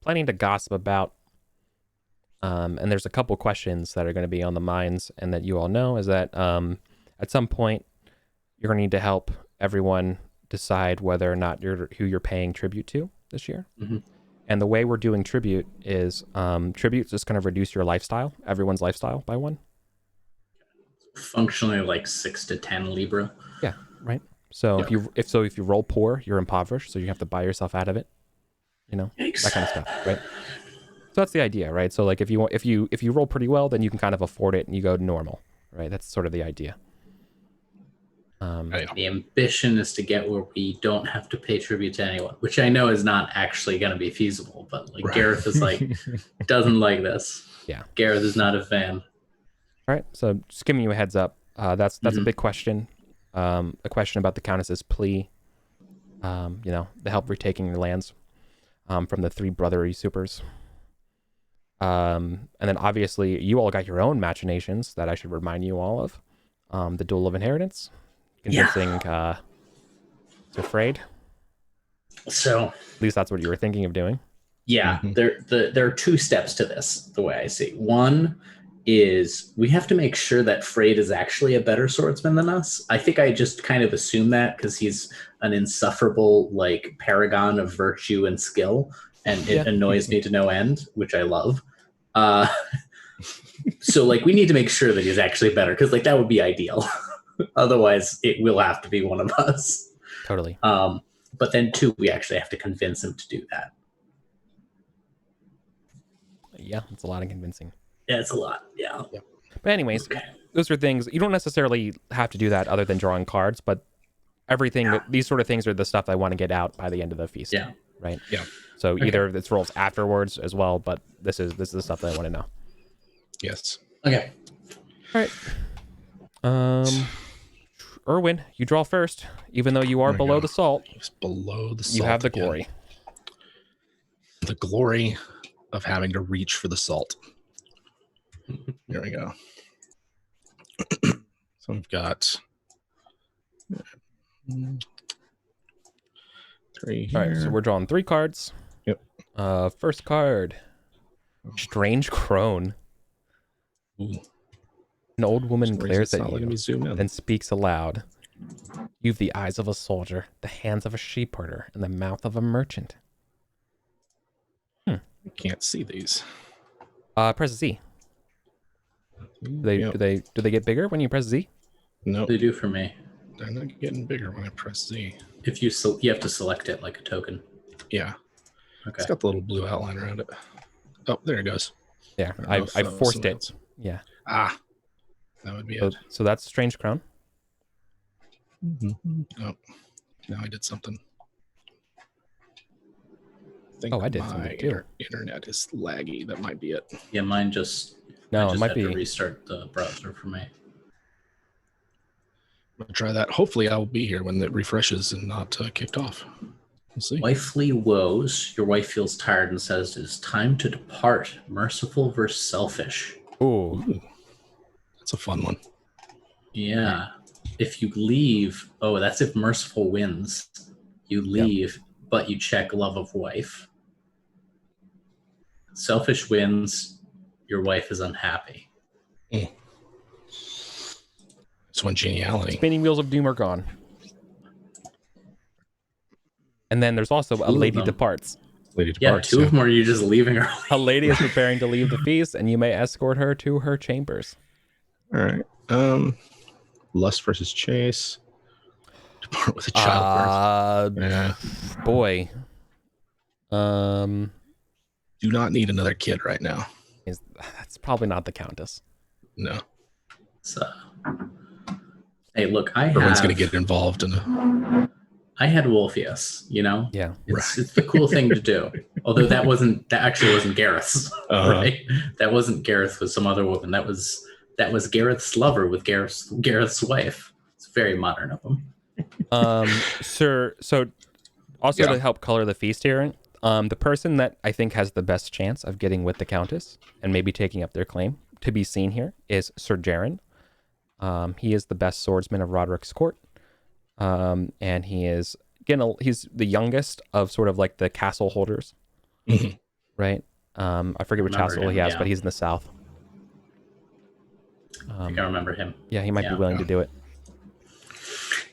Plenty to gossip about. And there's a couple questions that are going to be on the minds, and that you all know is that at some point you're going to need to help everyone decide whether or not who you're paying tribute to this year. Mm-hmm. And the way we're doing tribute is tribute's just going to reduce your lifestyle, everyone's lifestyle, by 1. Functionally 6 to 10 Libra. Yeah, right. So if you roll poor, you're impoverished, so you have to buy yourself out of it. Yikes. That kind of stuff, right? So that's the idea, right? So if you roll pretty well, then you can kind of afford it and you go normal, right? That's sort of the idea. The ambition is to get where we don't have to pay tribute to anyone, which I know is not actually going to be feasible, but Gareth is doesn't like this. Yeah. Gareth is not a fan. All right. So just giving you a heads up. That's a big question. A question about the Countess's plea. The help retaking your lands from the 3 brother usurpers. And then obviously you all got your own machinations that I should remind you all of. The duel of inheritance. Convincing to Afraid. So at least that's what you were thinking of doing. Yeah, there are 2 steps to this, the way I see. One is we have to make sure that Freyd is actually a better swordsman than us. I think I just kind of assume that because he's an insufferable paragon of virtue and skill, and it annoys me to no end, which I love. So like we need to make sure that he's actually better, because like that would be ideal. Otherwise, it will have to be one of us. Totally. But then too, we actually have to convince him to do that. Yeah, it's a lot of convincing. Yeah, it's a lot. Yeah. But anyways, those are things you don't necessarily have to do that other than drawing cards, but everything these sort of things are the stuff I want to get out by the end of the feast. Yeah. Right. Yeah. So either it's rolls afterwards as well, but this is the stuff that I want to know. Yes. Okay. All right. Erwin, you draw first, even though you are below the salt. Just below the salt. You have the again. glory. The glory of having to reach for the salt. There we go. So we've got 3 here. All right, so we're drawing 3 cards. Yep. First card, Strange Crone. Ooh. An old woman glares at Let you me zoom in. and speaks aloud. You've the eyes of a soldier, the hands of a sheepherder, and the mouth of a merchant. I can't see these. Press Z. Do they get bigger when you press Z? No, They do for me. they're not getting bigger when I press Z. If you have to select it like a token. Yeah. Okay. It's got the little blue outline around it. Oh, there it goes. Yeah, I I don't know if, forced somebody it. else- Yeah. Ah, that would be So, it. so that's Strange Crown. Oh, now I did something. think Oh, I did my something too. internet is laggy. That might be it. Yeah, mine just. No, I it just might had be. to restart the browser for me. I'm gonna try that. Hopefully, I'll be here when it refreshes and not kicked off. We'll see. Wifely woes. Your wife feels tired and says, "It is time to depart. Merciful versus selfish." Ooh. Ooh, that's a fun one. Yeah. If you leave, that's if merciful wins. You leave, but you check love of wife. Selfish wins. Your wife is unhappy. This one, geniality. Spinning wheels of doom are gone. And then there's also a Two of lady them. departs. Lady Yeah, departs. two of them are you just leaving early. A lady is preparing to leave the feast, and you may escort her to her chambers. All right. Lust versus chase. Depart with a childbirth. Yeah. Boy. Do not need another kid right now. That's probably not the Countess. No. So, hey, look, Everyone's going to get involved in a... I had Wolfius, you know? Yeah. It's the cool thing to do. Although that actually wasn't Gareth's. Right? That wasn't Gareth with some other woman. That was Gareth's lover with Gareth's wife. It's very modern of him. Sir, so also to help color the feast here, the person that I think has the best chance of getting with the Countess and maybe taking up their claim to be seen here is Sir Jaren. He is the best swordsman of Roderick's court. And he is, again, he's the youngest of sort of like the castle holders, right? I forget which castle he has, but he's in the south. I think I remember him. Yeah, he might be willing to do it.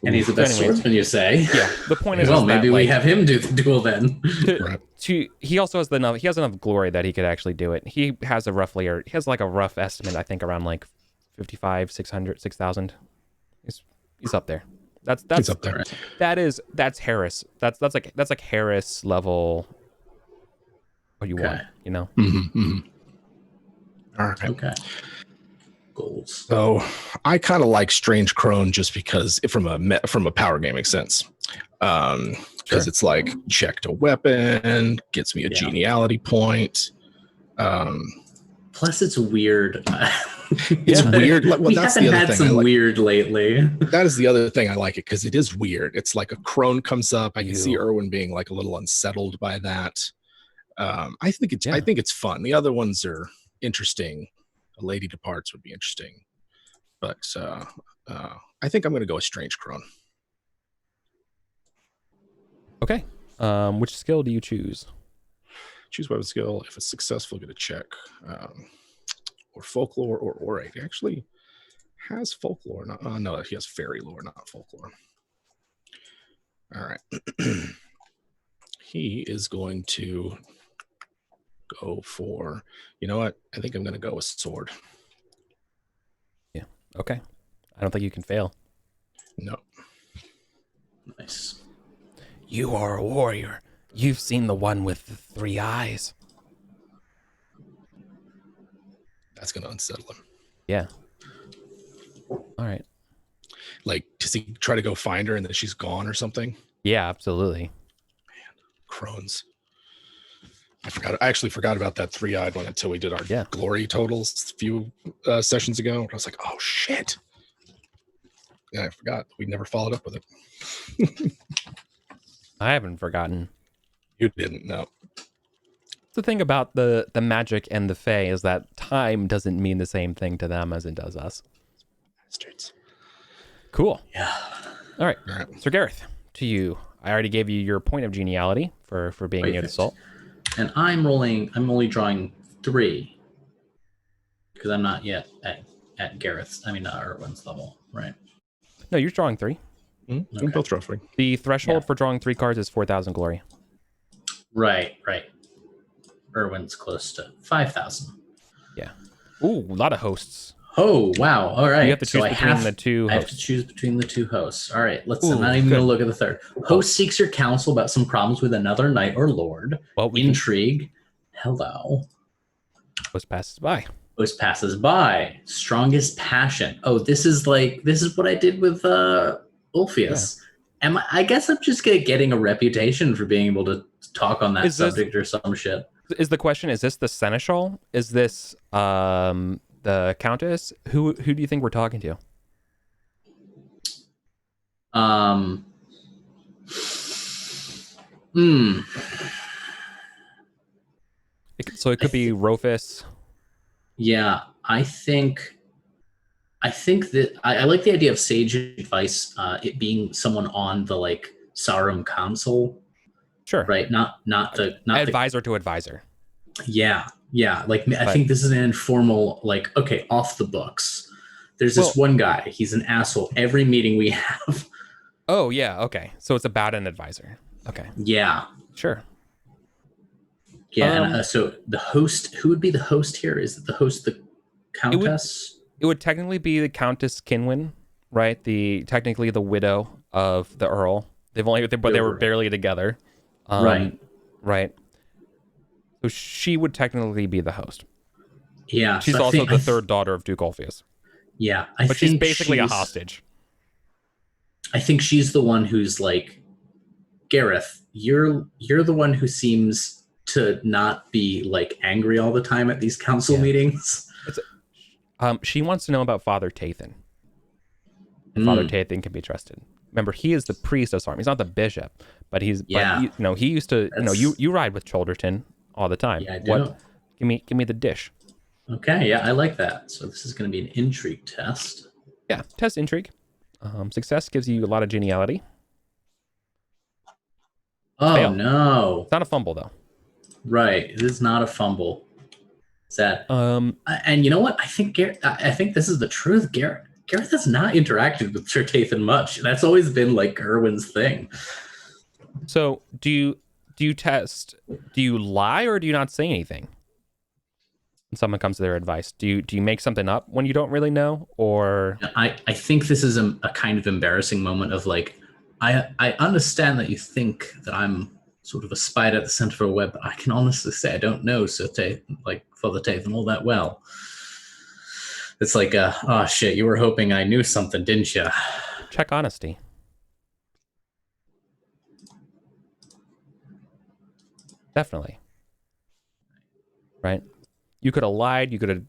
And he's the best swordsman, you say? Yeah. The point is, well, maybe we have him do the duel then. He also has enough glory that he could actually do it. He has a rough estimate, I think, around like 55, 600, 6,000. He's up there. That's up there. That's Harris. That's like Harris level. What you want, you know? All right. Okay. Goals. So I kind of like Strange Crone just because from a power gaming sense, because it's like checked a weapon, gets me a geniality point. Plus, it's weird. It's weird. Well, we that's haven't the other had thing. some weird lately. That is the other thing I like it because it is weird. It's like a crone comes up. I can see Erwin being like a little unsettled by that. I think it's fun. The other ones are interesting. A lady departs would be interesting, but I think I'm going to go with Strange Crone. Okay. Which skill do you choose? Choose weapon skill. If it's successful, get a check. Or folklore or orate. He actually has folklore. No, he has fairy lore, not folklore. All right. He is going to go for, you know what? I think I'm going to go with sword. Yeah. Okay. I don't think you can fail. No. Nice. You are a warrior. You've seen the one with the 3 eyes. That's going to unsettle him. Yeah. All right. Like, does he try to go find her and then she's gone or something? Yeah, absolutely. Crones. I actually forgot about that 3-eyed one until we did our glory totals a few sessions ago. I was like, oh shit. Yeah, I forgot. We never followed up with it. I haven't forgotten. You didn't know. The thing about the magic and the Fae is that time doesn't mean the same thing to them as it does us. Bastards. Cool. Yeah. All right. Sir Gareth, to you. I already gave you your point of geniality for being near the salt. And I'm only drawing 3. Because I'm not yet at Gareth's, Erwin's level, right? No, you're drawing 3. Mm-hmm. Okay. Both draw 3. The threshold for drawing 3 cards is 4,000 glory. Right. Erwin's close to 5,000. Yeah. Ooh, a lot of hosts. Oh, wow. All right. You have to choose between the 2 hosts. I have to choose between the 2 hosts. All right. I'm not even going to look at the third. Host seeks your counsel about some problems with another knight or lord. Intrigue. Hello. Host passes by. Host passes by. Strongest passion. Oh, this is what I did with Ulfius. Yeah. I guess I'm just getting a reputation for being able to talk on that subject or some shit. Is the question, is this the seneschal? Is this the countess? Who do you think we're talking to? So it could be Rofus. Yeah, I think that I like the idea of sage advice, it being someone on the Sarum Council. Sure. Right. Not advisor to advisor. Yeah. I think this is an informal, okay, off the books. There's this one guy. He's an asshole. Every meeting we have. Oh yeah. Okay. So it's about an advisor. Okay. Yeah. Sure. Yeah. And so the host, who would be the host here? Is it the host, the countess? It would technically be the Countess Kinwin, right? Technically the widow of the Earl. They were barely together. Right. So she would technically be the host. Yeah. She's also the third daughter of Duke Ulfius. Yeah. But she's basically a hostage. I think she's the one who's like, Gareth, you're the one who seems to not be angry all the time at these council meetings. She wants to know about Father Tathan. Father Tathan can be trusted. Remember, he is the priest of Sarum. He's not the bishop, but he used to. You ride with Cholderton all the time. Yeah, I do. Give me the dish. Okay, yeah, I like that. So this is going to be an intrigue test. Yeah, test intrigue. Success gives you a lot of geniality. Oh Fail. no! It's not a fumble though. Right, it is not a fumble. Is that? And you know what? I think this is the truth. Gareth has not interacted with Sir Tathan much. That's always been Erwin's thing. So do you test? Do you lie or do you not say anything? When someone comes to their advice, do you make something up when you don't really know, or? I think this is a kind of embarrassing moment of I understand that you think that I'm sort of a spider at the center of a web, but I can honestly say I don't know Sir Tathan, Father Tathan all that well. It's oh shit, you were hoping I knew something, didn't you? Check honesty. Definitely. Right? You could have lied. You could have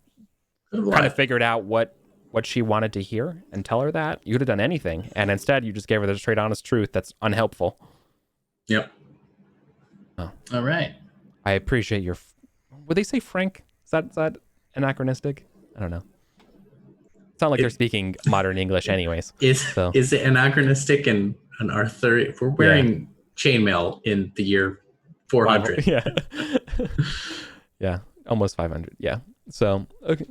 kind of figured out what she wanted to hear and tell her that. You could have done anything. And instead, you just gave her the straight, honest truth that's unhelpful. Yep. Oh. All right. I appreciate your... Would they say frank? Is that anachronistic? I don't know. It's not like they're speaking modern English anyways. Is it anachronistic and an Arthur? If we're wearing chainmail in the year 400. Yeah. Yeah. Almost 500. Yeah. So, okay.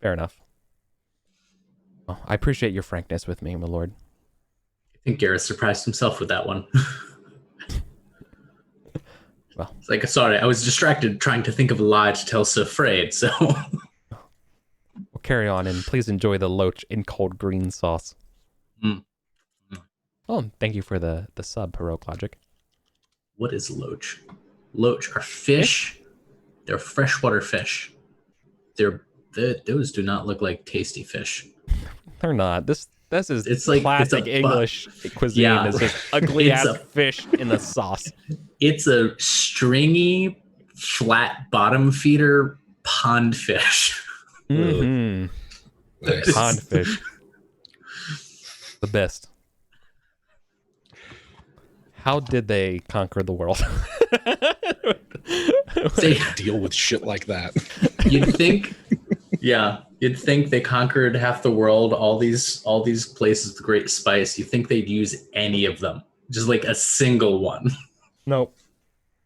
Fair enough. Oh, I appreciate your frankness with me, my lord. I think Gareth surprised himself with that one. Well, It's like, sorry, I was distracted trying to think of a lie to tell Sir Frayed, so... we'll carry on, and please enjoy the loach in cold green sauce. Mm. Oh, and thank you for the sub, Heroic Logic. What is loach? Loach are fish. They're freshwater fish. Those do not look like tasty fish. They're not. This is It's like classic English cuisine. Yeah. It's just ugly It's ass fish in the sauce. It's a stringy, flat bottom feeder pond fish. Mm-hmm. Nice. Pond fish. The best. How did they conquer the world? They Deal with shit like that. You'd think, you'd think they conquered half the world, all these places with great spice. You think they'd use any of them, just like a single one. Nope.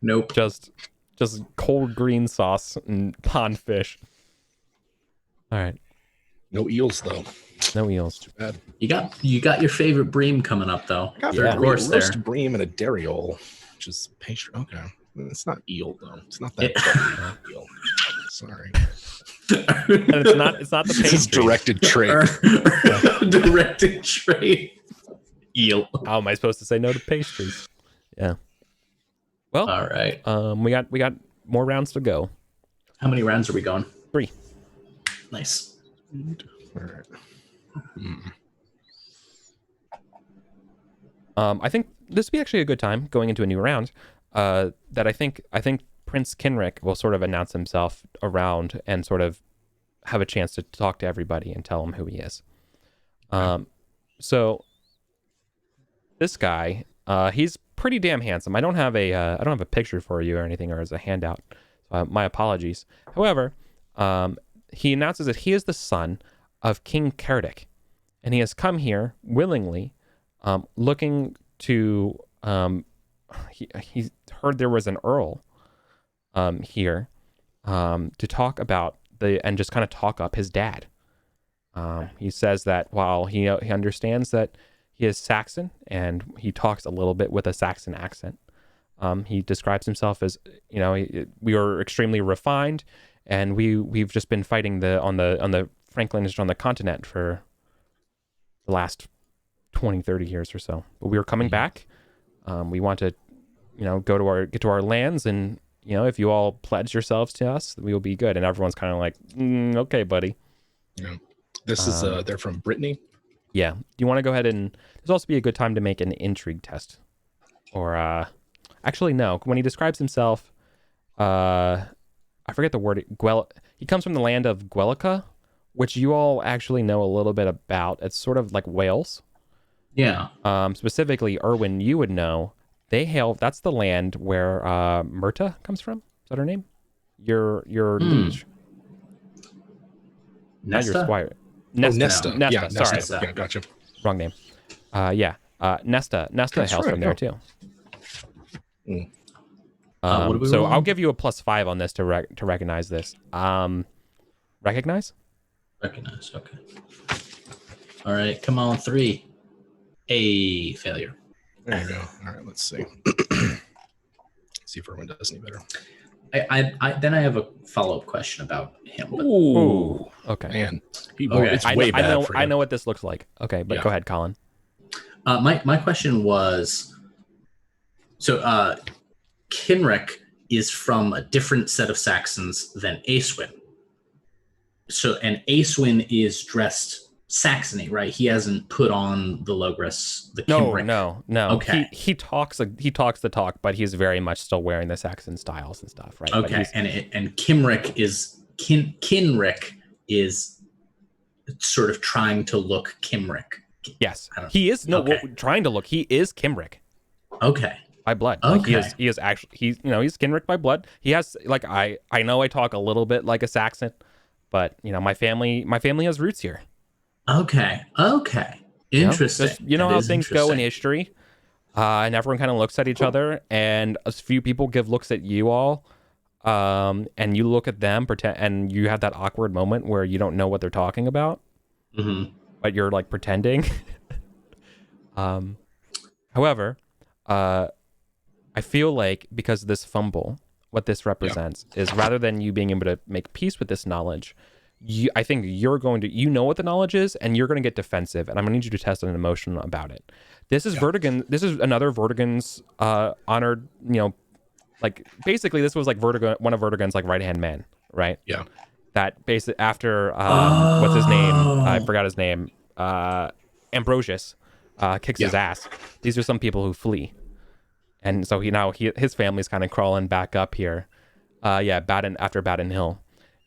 Nope. Just cold green sauce and pond fish. All right. No eels though. No eels. Too bad. You got your favorite bream coming up though. I got Yeah. a roast bream and a dariole, which is pastry. Okay, it's not eel though. It's not that eel. Sorry. And it's not the This is pastry. directed trade. Directed trade. Eel. How am I supposed to say no to pastries? Yeah. Well, All right. we got more rounds to go. How many rounds are we going? 3. Nice. All right. I think this would be actually a good time going into a new round. That I think Prince Kenrick will sort of announce himself around and sort of have a chance to talk to everybody and tell them who he is. So this guy, he's pretty damn handsome. I don't have a picture for you or anything or as a handout. My apologies. However, he announces that he is the son of King Cerdic, and he has come here willingly, looking to. He heard there was an earl here to talk about and just kind of talk up his dad. He says that while he understands that he is Saxon and he talks a little bit with a Saxon accent, he describes himself as, we are extremely refined, and we've just been fighting on the Franklinist on the continent for the last 20, 30 years or so. But we were coming back. We want to, get to our lands, and if you all pledge yourselves to us, we will be good. And everyone's kind of like, okay, buddy. Yeah. This is they're from Brittany. Yeah. Do you want to go ahead and this also be a good time to make an intrigue test? Or actually no. When he describes himself, I forget the word. He comes from the land of Guelica, which you all actually know a little bit about. It's sort of like Wales. Yeah. Specifically, Erwin, you would know. That's the land where Myrta comes from. Is that her name? Your liege. Not your Nesta? squire. Nesta. Nesta. Yeah, Sorry. Nesta. Yeah, gotcha. Wrong name. Nesta That's hails right, from there too. Mm. What do we So roll? I'll give you a +5 on this to recognize this. Recognize? Recognize. Okay. All right. Come on. 3. A failure. There you go. All right, let's see. See if Erwin does any better. Then I have a follow-up question about him. But Ooh. Okay. Man, Okay. it's way bad for you. I know what this looks like. Okay, but Yeah. go ahead, Colin. my question was, so Kenrick is from a different set of Saxons than Aeswin. And Aeswin is dressed Saxony, right? He hasn't put on the Logris, the Kenrick. No. Okay. He talks the talk, but he's very much still wearing the Saxon styles and stuff, right? Okay, and Kenrick is sort of trying to look Kenrick. Yes, he is trying to look. He is Kimrick Okay. by blood. Okay. Like he is actually he's Kenrick by blood. He has I know I talk a little bit like a Saxon, but my family has roots here. Okay. Interesting. You know That how is things go in interesting. history, and everyone kind of looks at each other, and a few people give looks at you all, and you look at them, and you have that awkward moment where you don't know what they're talking about, but you're like pretending. However, I feel like because of this fumble, what this represents is rather than you being able to make peace with this knowledge, I think you're going to, you know what the knowledge is, and you're going to get defensive, and I'm going to need you to test an emotion about it. This is Vertigan. This is another Vertigan's honored, like basically this was like one of Vertigan's like right-hand man, right? Yeah. That basically after, what's his name? I forgot his name. Ambrosius kicks his ass. These are some people who flee. And so his family's kind of crawling back up here. After Baden Hill.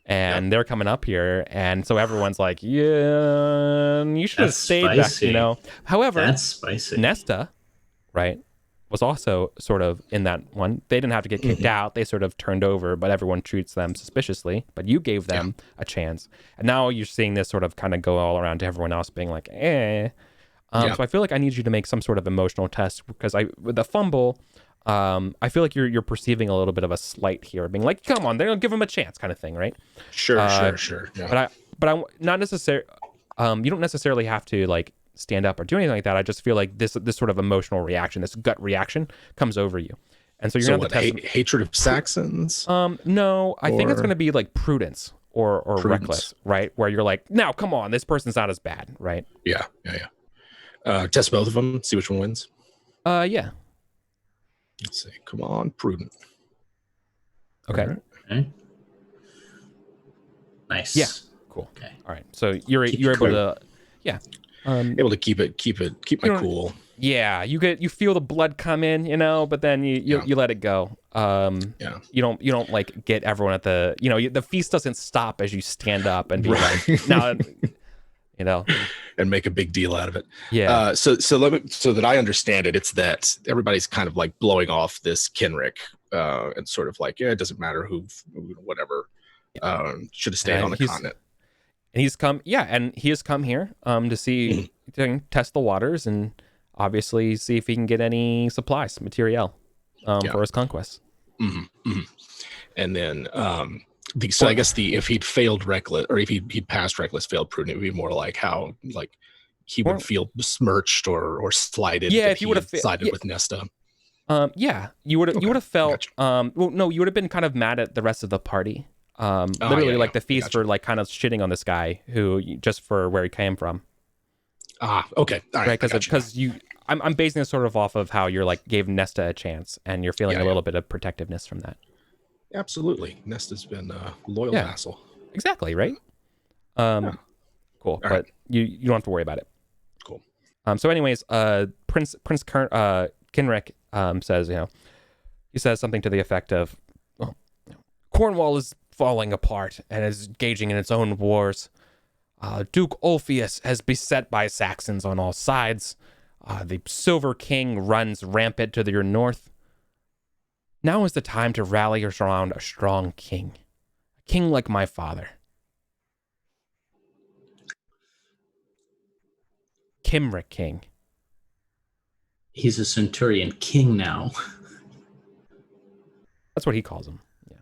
And they're coming up here, and so everyone's like, yeah, you should have stayed back, However, that's spicy. Nesta, right, was also sort of in that one. They didn't have to get kicked out. They sort of turned over, but everyone treats them suspiciously. But you gave them a chance. And now you're seeing this sort of kind of go all around to everyone else being like, So I feel like I need you to make some sort of emotional test, because with the fumble, I feel like you're perceiving a little bit of a slight here, being like, "Come on, they're gonna give him a chance," kind of thing, right? Sure. Yeah. But I not necessarily. You don't necessarily have to like stand up or do anything like that. I just feel like this sort of emotional reaction, this gut reaction, comes over you, and so you're gonna have to test hatred of Saxons. No, I think it's gonna be like prudence or reckless, right? Where you're like, "Now, come on, this person's not as bad," right? Yeah. Test both of them. See which one wins. Yeah. Let's see. Come on, prudent. Okay. Okay. Nice. Yeah. Cool. Okay. All right. So you're able to, able to keep my cool. Yeah. You feel the blood come in, but then you let it go. You don't like get everyone at the, the feast doesn't stop as you stand up and be like, now, and make a big deal out of it. Yeah. So that I understand it, it's that everybody's kind of like blowing off this Kenrick, and sort of like, it doesn't matter who, whatever. Should have stayed on the continent. And he has come here to see, to test the waters and obviously see if he can get any supplies, materiel, for his conquests. And then, so I guess if he'd failed reckless, or if he'd passed reckless, failed prudent, it would be more like how like he would feel besmirched or slighted. Yeah, if you would have sided with Nesta. You would have felt. Gotcha. You would have been kind of mad at the rest of the party. The feast for like kind of shitting on this guy who just for where he came from. Okay, all right. Because I'm basing this sort of off of how you're like gave Nesta a chance, and you're feeling a little bit of protectiveness from that. Absolutely. Nesta's been a loyal vassal. Exactly, right? Cool. All but right. You don't have to worry about it. Cool. So anyways, Prince Kenrick says, he says something to the effect of, Cornwall is falling apart and is engaging in its own wars. Duke Ulfius has beset by Saxons on all sides. The Silver King runs rampant to your north. Now is the time to rally around a strong king. A king like my father. Kenrick King. He's a Centurion King now. That's what he calls him. Yeah.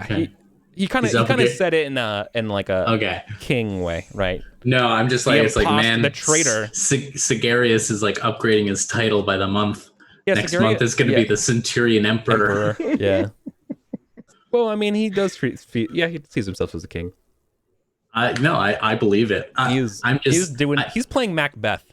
But he kind of said it in like a king way, right? No, I'm just like, it's like, man, the traitor. Sigarius is like upgrading his title by the month. Yeah, Next month is going to be the Centurion Emperor. Yeah. Well, I mean, he does he sees himself as a king. I believe it. He's playing Macbeth,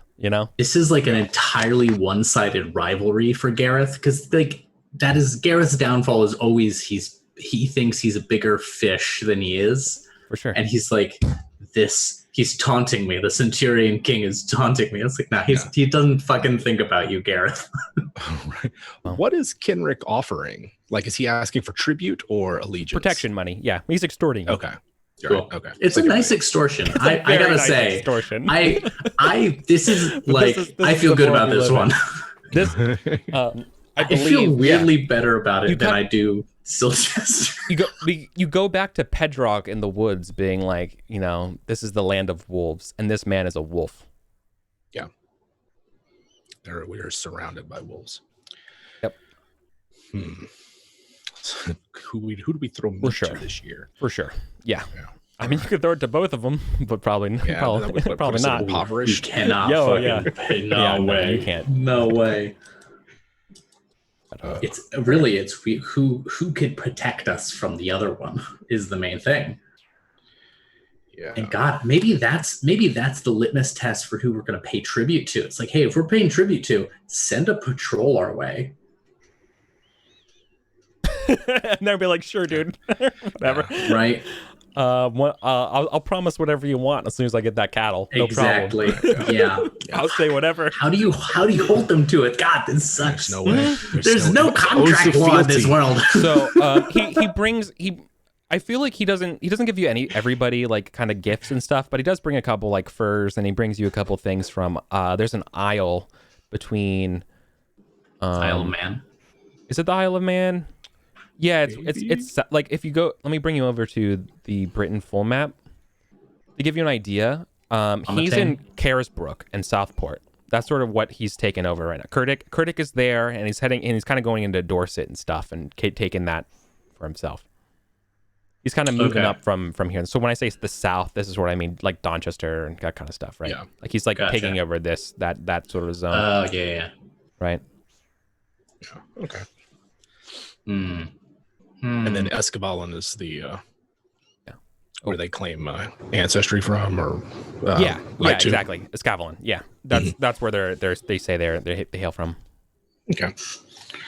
This is like an entirely one-sided rivalry for Gareth, because like that is Gareth's downfall is always he thinks he's a bigger fish than he is. For sure. And he's like, he's taunting me. The Centurion King is taunting me. It's like, he doesn't fucking think about you, Gareth. Right. What is Kenrick offering? Like, is he asking for tribute or allegiance? Protection money. Yeah, he's extorting you. Okay. Cool. Okay. It's a nice extortion. I gotta say, extortion. I feel good about this one. I feel weirdly better about it than I do Silchester. You go back to Pendragon in the woods, being like, this is the land of wolves, and this man is a wolf. Yeah, we are surrounded by wolves. Yep. Who do we throw meat to this year? For sure. Yeah. I mean, you could throw it to both of them, but probably not. Impoverished. You cannot. No way. You can't. No way. You can't. No way. It's really who could protect us from the other one is the main thing. Yeah. And God, maybe that's the litmus test for who we're going to pay tribute to. It's like, hey, if we're paying tribute to, send a patrol our way. And they'll be like, sure, dude. Whatever. Yeah, right. I'll promise whatever you want as soon as I get that cattle. No exactly. problem. Yeah. I'll say whatever. How do you hold them to it? God, this sucks. There's no way. There's no contract law in this world. So he brings. I feel like he doesn't give you everybody like kind of gifts and stuff, but he does bring a couple like furs, and he brings you a couple things from. There's an isle between. Isle of Man. Is it the Isle of Man? Yeah, it's like if you go. Let me bring you over to the Britain full map to give you an idea. He's in Carisbrooke and Southport. That's sort of what he's taken over right now. Curdic is there, and he's kind of going into Dorset and stuff, and taking that for himself. He's kind of moving up from here. So when I say the South, this is what I mean, like Donchester and that kind of stuff, right? Yeah. Like he's like taking over that sort of zone. Oh yeah. Right. Yeah. Okay. And And then Escavalon is the where they claim ancestry from, or exactly. Escavalon. Yeah, that's where they say they hail from. Okay.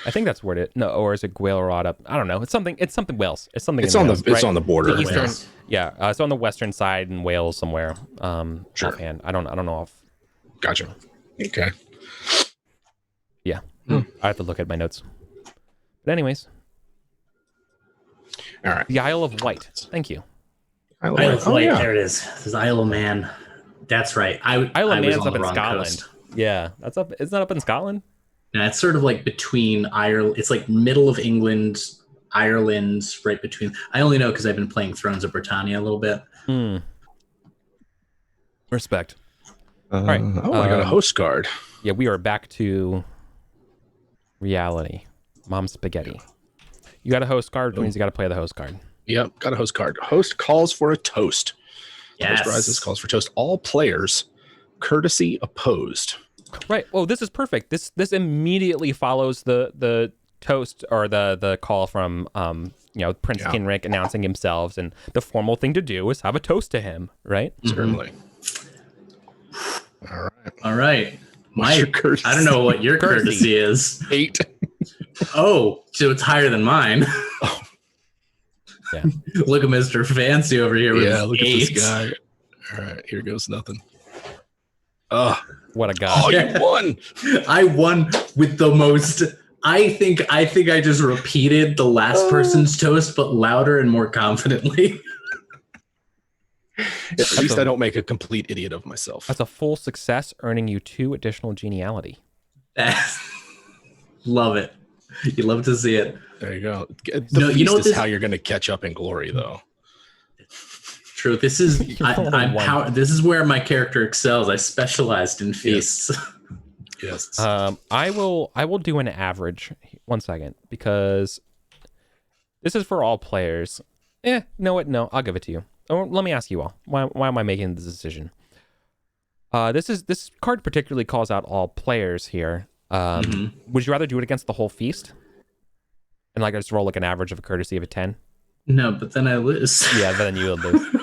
I think that's where it. No, or is it Gwaelrod up? I don't know. It's something Wales. It's something. It's on the border. The eastern, Wales. Yeah, it's on the western side in Wales somewhere. Sure. Offhand. I don't know if. Gotcha. Okay. Yeah, I have to look at my notes. But anyways. All right. The Isle of Wight. Thank you. Isle of Wight. Yeah. There it is. This is Isle of Man. That's right. Isle of Man's up in Scotland. Coast. Yeah, that's up. It's not up in Scotland. Yeah, it's sort of like between Ireland. It's like middle of England, Ireland, right between. I only know because I've been playing Thrones of Britannia a little bit. Respect. All right. I got a host card. Yeah, we are back to reality. Mom spaghetti. You got a host card, which means you got to play the host card. Yep, got a host card. Host calls for a toast. Yes. Host rises calls for toast. All players, courtesy opposed. Right. Oh, this is perfect. This immediately follows the toast or the call from Prince Kinrick announcing himself, and the formal thing to do is have a toast to him, right? Certainly. All right. I don't know what your courtesy is. 8. Oh, so it's higher than mine. Oh. Yeah. Look at Mr. Fancy over here with his look 8. at this guy. All right, here goes nothing. Oh, what a guy. Oh, you won. I won with the most. I think I just repeated the last person's toast, but louder and more confidently. At least I don't make a complete idiot of myself. That's a full success, earning you 2 additional geniality. Love it. You love to see it. There you go. The feast is how you're going to catch up in glory, though. True. This is this is where my character excels. I specialized in feasts. Yes. I will do an average. 1 second, because this is for all players. No, I'll give it to you. Or let me ask you all. Why am I making this decision? This card particularly calls out all players here. Would you rather do it against the whole feast? And I just roll like an average of a courtesy of a 10? No, but then I lose. Yeah, then you will lose.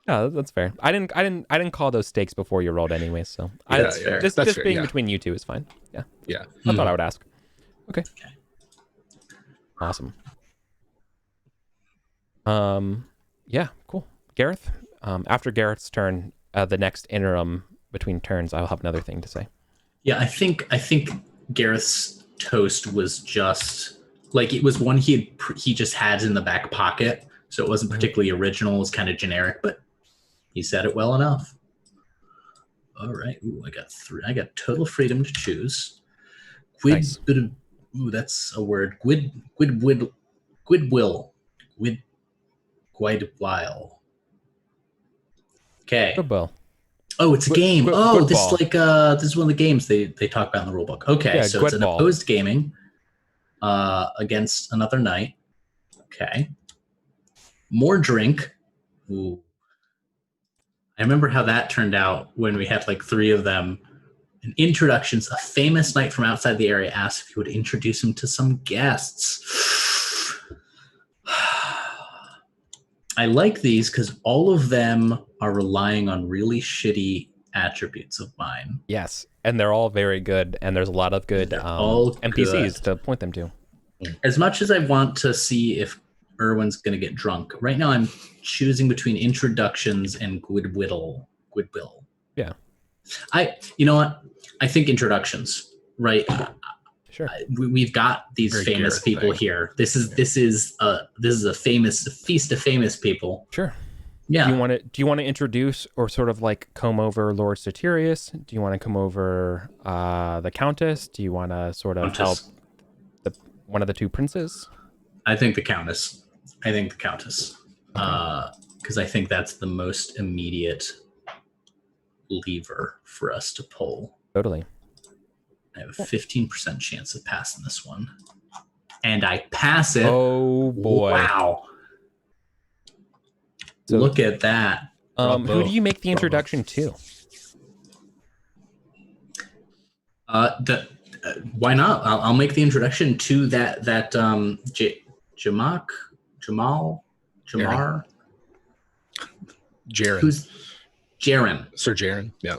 Yeah, that's fair. I didn't call those stakes before you rolled anyways, so just being between you two is fine. Yeah. Yeah. I thought I would ask. Okay. Awesome. Yeah, cool. Gareth, after Gareth's turn, the next interim between turns, I'll have another thing to say. Yeah, I think Gareth's toast was just like, it was one he just had in the back pocket, so it wasn't particularly original. It was kind of generic, but he said it well enough. All right. Ooh, I got 3. I got total freedom to choose. Nice. Ooh, that's a word. Gwydwyl. Okay. Good. Oh, it's a game. This is like this is one of the games they talk about in the rulebook. Okay, yeah, so it's an opposed gaming against another knight. Okay. More drink. Ooh. I remember how that turned out when we had like 3 of them Introductions. A famous knight from outside the area asked if he would introduce him to some guests. I like these because all of them are relying on really shitty attributes of mine. Yes, and they're all very good, and there's a lot of good NPCs to point them to. As much as I want to see if Erwin's going to get drunk, right now I'm choosing between introductions and goodwill. Yeah. You know what? I think introductions, right? Sure. We've got these Very famous Garrett people thing. here. This is a feast of famous people. Sure. Yeah. Do you want to introduce or sort of like come over Lord Satirius? Do you want to come over the Countess? Do you want to sort of help one of the two princes? I think the Countess. Because I think that's the most immediate lever for us to pull. Totally. I have a 15% chance of passing this one. And I pass it. Oh, boy. Wow. So, look at that. Who do you make the introduction to? Why not? I'll make the introduction to that Jamar. Jaren. Who's Jaren? Sir Jaren. Yeah.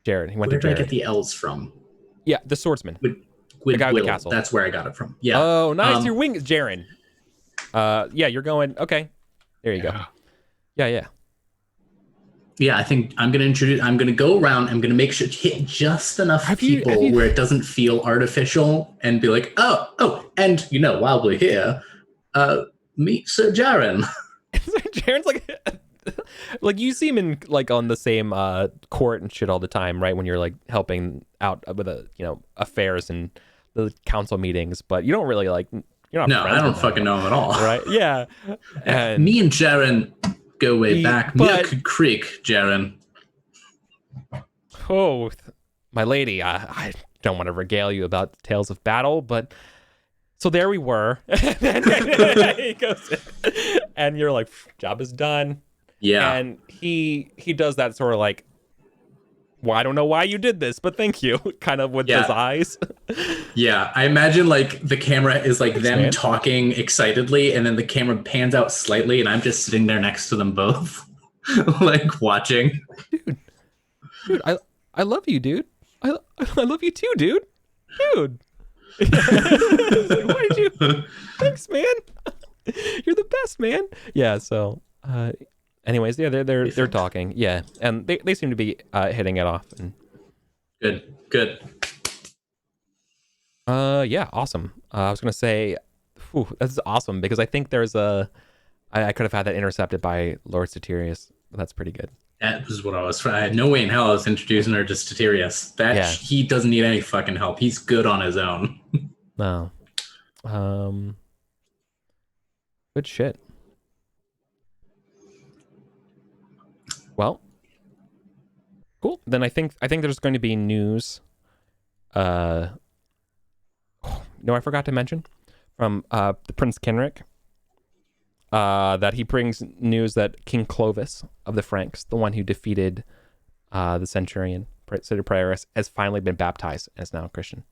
Jared. He went Where to did I Jared. get the L's from? Yeah, the swordsman. The guy with the castle. That's where I got it from. Yeah. Oh, nice. Your wing is Jaren. Yeah, you're going. Okay. There you go. Yeah. Yeah, I think I'm going to go around. I'm going to make sure to hit just enough people where it doesn't feel artificial and be like, oh, and while we're here, meet Sir Jaren. Jaren's like you see him in like on the same court and shit all the time, right? When you're like helping out with affairs and the council meetings, but you don't really like. You're not. No, I don't fucking know him at all. Right? Yeah. And me and Jaren go way back. Milk Creek, Jaren. Oh, my lady, I don't want to regale you about the tales of battle, but so there we were. He goes, and you're like, job is done. Yeah. And he does that sort of like, well, I don't know why you did this, but thank you, kind of with his eyes. Yeah, I imagine like the camera is like them talking excitedly, and then the camera pans out slightly, and I'm just sitting there next to them both, like watching. Dude, I love you, dude. I love you too, dude. Why did you? Thanks, man. You're the best, man. Yeah. So, anyways, yeah, they're talking. Yeah, and they seem to be hitting it off. And good. Yeah, awesome. I was gonna say, that's awesome because I think there's I could have had that intercepted by Lord Satirius. That's pretty good. That was what I was trying. I had no way in hell I was introducing her to Satirius. He doesn't need any fucking help. He's good on his own. No. Good shit. Well, cool. Then I think there's going to be news. No, I forgot to mention from the Prince Kenric that he brings news that King Clovis of the Franks, the one who defeated the centurion Priorus, has finally been baptized and is now a Christian.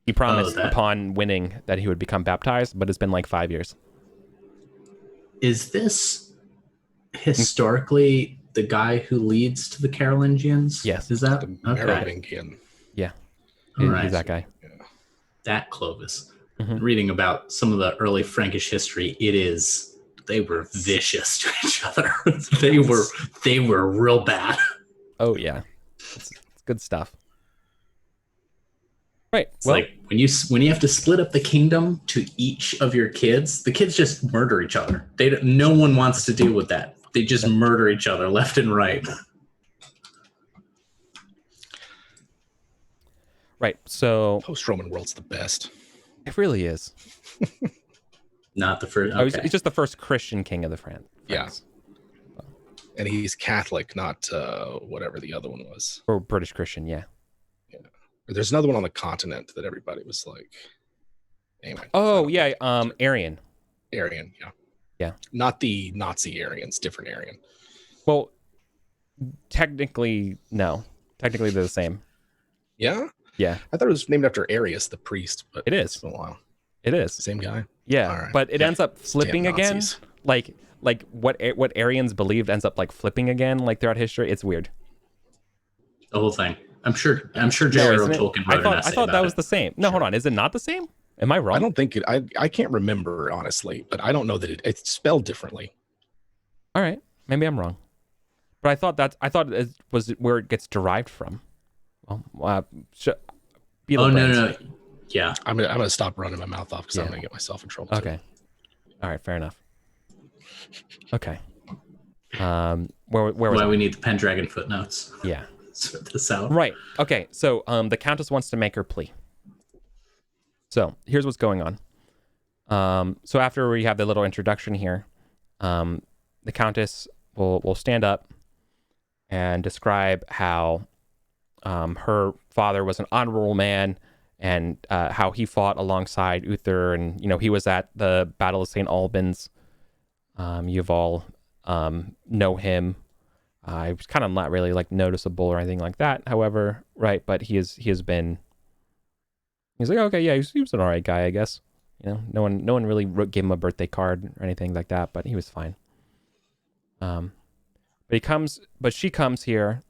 He promised upon winning that he would become baptized, but it's been like 5 years. Is this historically the guy who leads to the Carolingians? Yes. Is that the Merovingian? Yeah. Right. He's that guy. Yeah. That Clovis. Mm-hmm. Reading about some of the early Frankish history, they were vicious to each other. they were real bad. Oh yeah. It's good stuff. Right. It's like when you have to split up the kingdom to each of your kids, the kids just murder each other. No one wants to deal with that. They just murder each other left and right. Right. So post-Roman world's the best. It really is. Not the first. Okay. He's just the first Christian king of the France. Yeah. And he's Catholic, not whatever the other one was. Or British Christian, yeah. There's another one on the continent that everybody was like, anyway. Oh yeah, Arian. Arian, yeah. Yeah. Not the Nazi Aryans, different Aryan. Well, technically, no. Technically, they're the same. Yeah? Yeah, I thought it was named after Arius, the priest, but it is. it's been a while. It is. Same guy? Yeah, All right. but it ends up flipping Damn again. Nazis. Like what Aryans believed ends up like flipping again, like throughout history. It's weird. The whole thing. I'm sure No, J.R.R. isn't it? Tolkien wrote an essay I thought about that was it. the same. No, hold on. Is it not the same? Am I wrong? I don't think it. I can't remember honestly, but I don't know that it's spelled differently. All right, maybe I'm wrong. But I thought it was where it gets derived from. Well, No. Yeah. I'm gonna stop running my mouth off because I'm Yeah. gonna get myself in trouble. Okay. All right. Fair enough. Okay. Where was Why I? we need the Pendragon footnotes. Yeah. Sort this out. Right. Okay. So the Countess wants to make her plea. So here's what's going on. So after we have the little introduction here, the Countess will stand up and describe how her father was an honorable man and how he fought alongside Uther, and he was at the Battle of St. Albans. You've all know him. He was kind of not really like noticeable or anything like that. However, right, but he's like, okay, yeah, he was an all right guy, I guess. No one really gave him a birthday card or anything like that, but he was fine. But she comes here,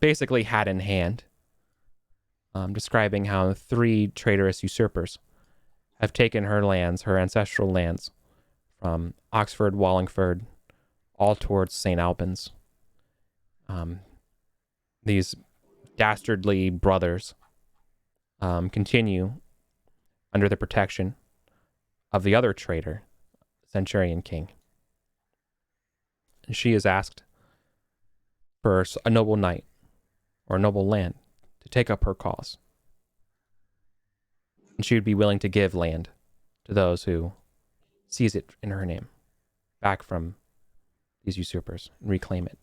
basically hat in hand, describing how 3 traitorous usurpers have taken her lands, her ancestral lands, from Oxford, Wallingford, all towards St. Albans. These dastardly brothers continue under the protection of the other traitor, Centurion King. And she is asked for a noble knight or a noble land to take up her cause. And she would be willing to give land to those who seize it in her name back from these usurpers and reclaim it.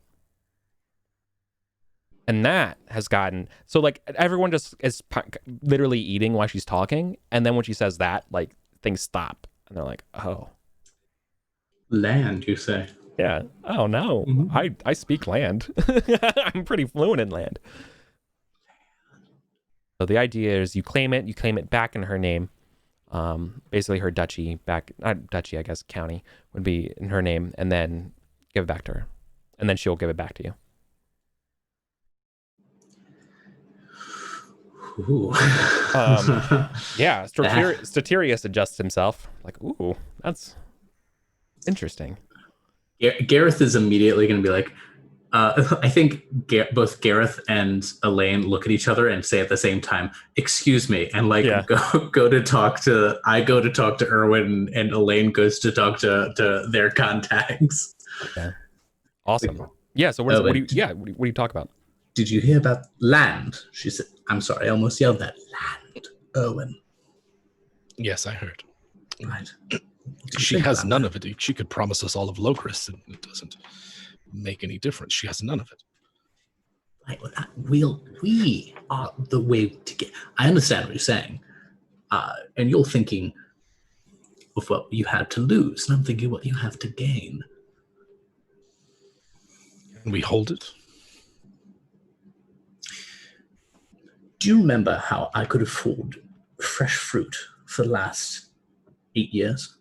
And that has gotten, so like everyone just is literally eating while she's talking. And then when she says that, like things stop and they're like, oh. Land, you say? Yeah. Oh no. Mm-hmm. I speak land. I'm pretty fluent in land. So the idea is you claim it back in her name. Basically her duchy back, not duchy, I guess county would be in her name, and then give it back to her. And then she'll give it back to you. Ooh. Yeah, Statirius adjusts himself. Like, ooh, that's interesting. Gareth is immediately going to be like, I think both Gareth and Elaine look at each other and say at the same time, "Excuse me," and like go to talk to. I go to talk to Erwin, and Elaine goes to talk to their contacts. Yeah, awesome. Yeah. So what do you talk about? Did you hear about land? She said. I'm sorry, I almost yelled that. Land, Erwin. Yes, I heard. Right. She has none of it. She could promise us all of Logris, and it doesn't make any difference. She has none of it. Right. Well, we are the way to get. I understand what you're saying, and you're thinking of what you had to lose, and I'm thinking what you have to gain. And we hold it. Do you remember how I could afford fresh fruit for the last 8 years?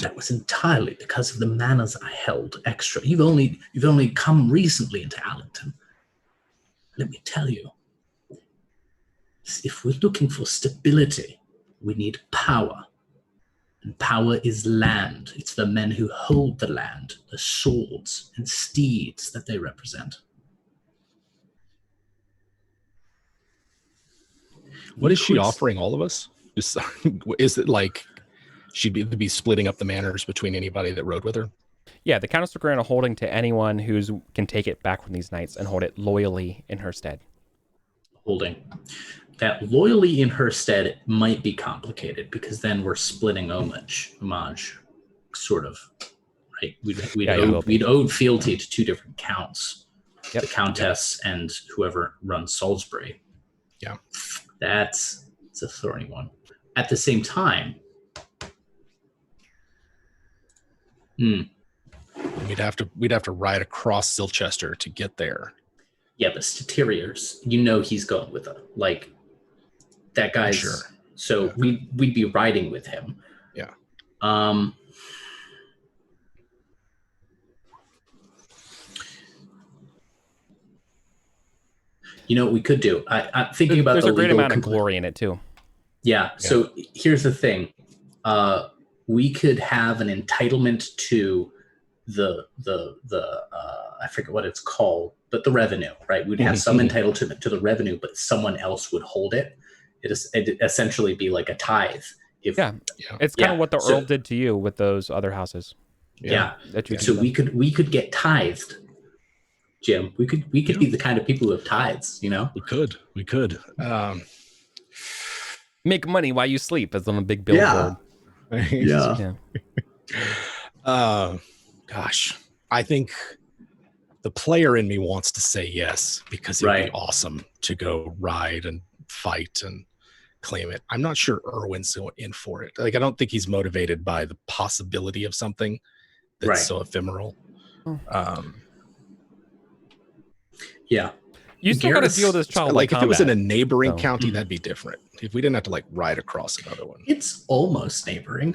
That was entirely because of the manors I held extra. You've only come recently into Allington. Let me tell you, if we're looking for stability, we need power. And power is land. It's the men who hold the land, the swords and steeds that they represent. What is she offering all of us? Is it like she'd be splitting up the manors between anybody that rode with her? Yeah, the Countess will grant a holding to anyone who can take it back from these knights and hold it loyally in her stead. Holding. That loyally in her stead might be complicated because then we're splitting homage, sort of. Right? We'd owed fealty to 2 different counts. Yep. The Countess and whoever runs Salisbury. Yeah. It's a thorny one. At the same time, we'd have to ride across Silchester to get there. Yeah, but Statirius, you know he's going with her. Like, that guy's... Sure. So we'd be riding with him. Yeah. You know what we could do? I'm thinking about there's the a great legal amount of glory in it too. Yeah. So here's the thing. We could have an entitlement to the I forget what it's called, but the revenue, right? We'd have some entitlement to the revenue, but someone else would hold it. It'd essentially be like a tithe. It's kind of what the Earl did to you with those other houses. So we could get tithed, Jim. We could be the kind of people who have tithes, you know? We could. Make money while you sleep is on a big billboard. Gosh, I think the player in me wants to say yes because it'd be awesome to go ride and fight and claim it. I'm not sure Erwin's in for it. Like, I don't think he's motivated by the possibility of something that's so ephemeral. You still got to deal with this child like if combat. it was in a neighboring county, that'd be different. If we didn't have to like ride across another one. It's almost neighboring.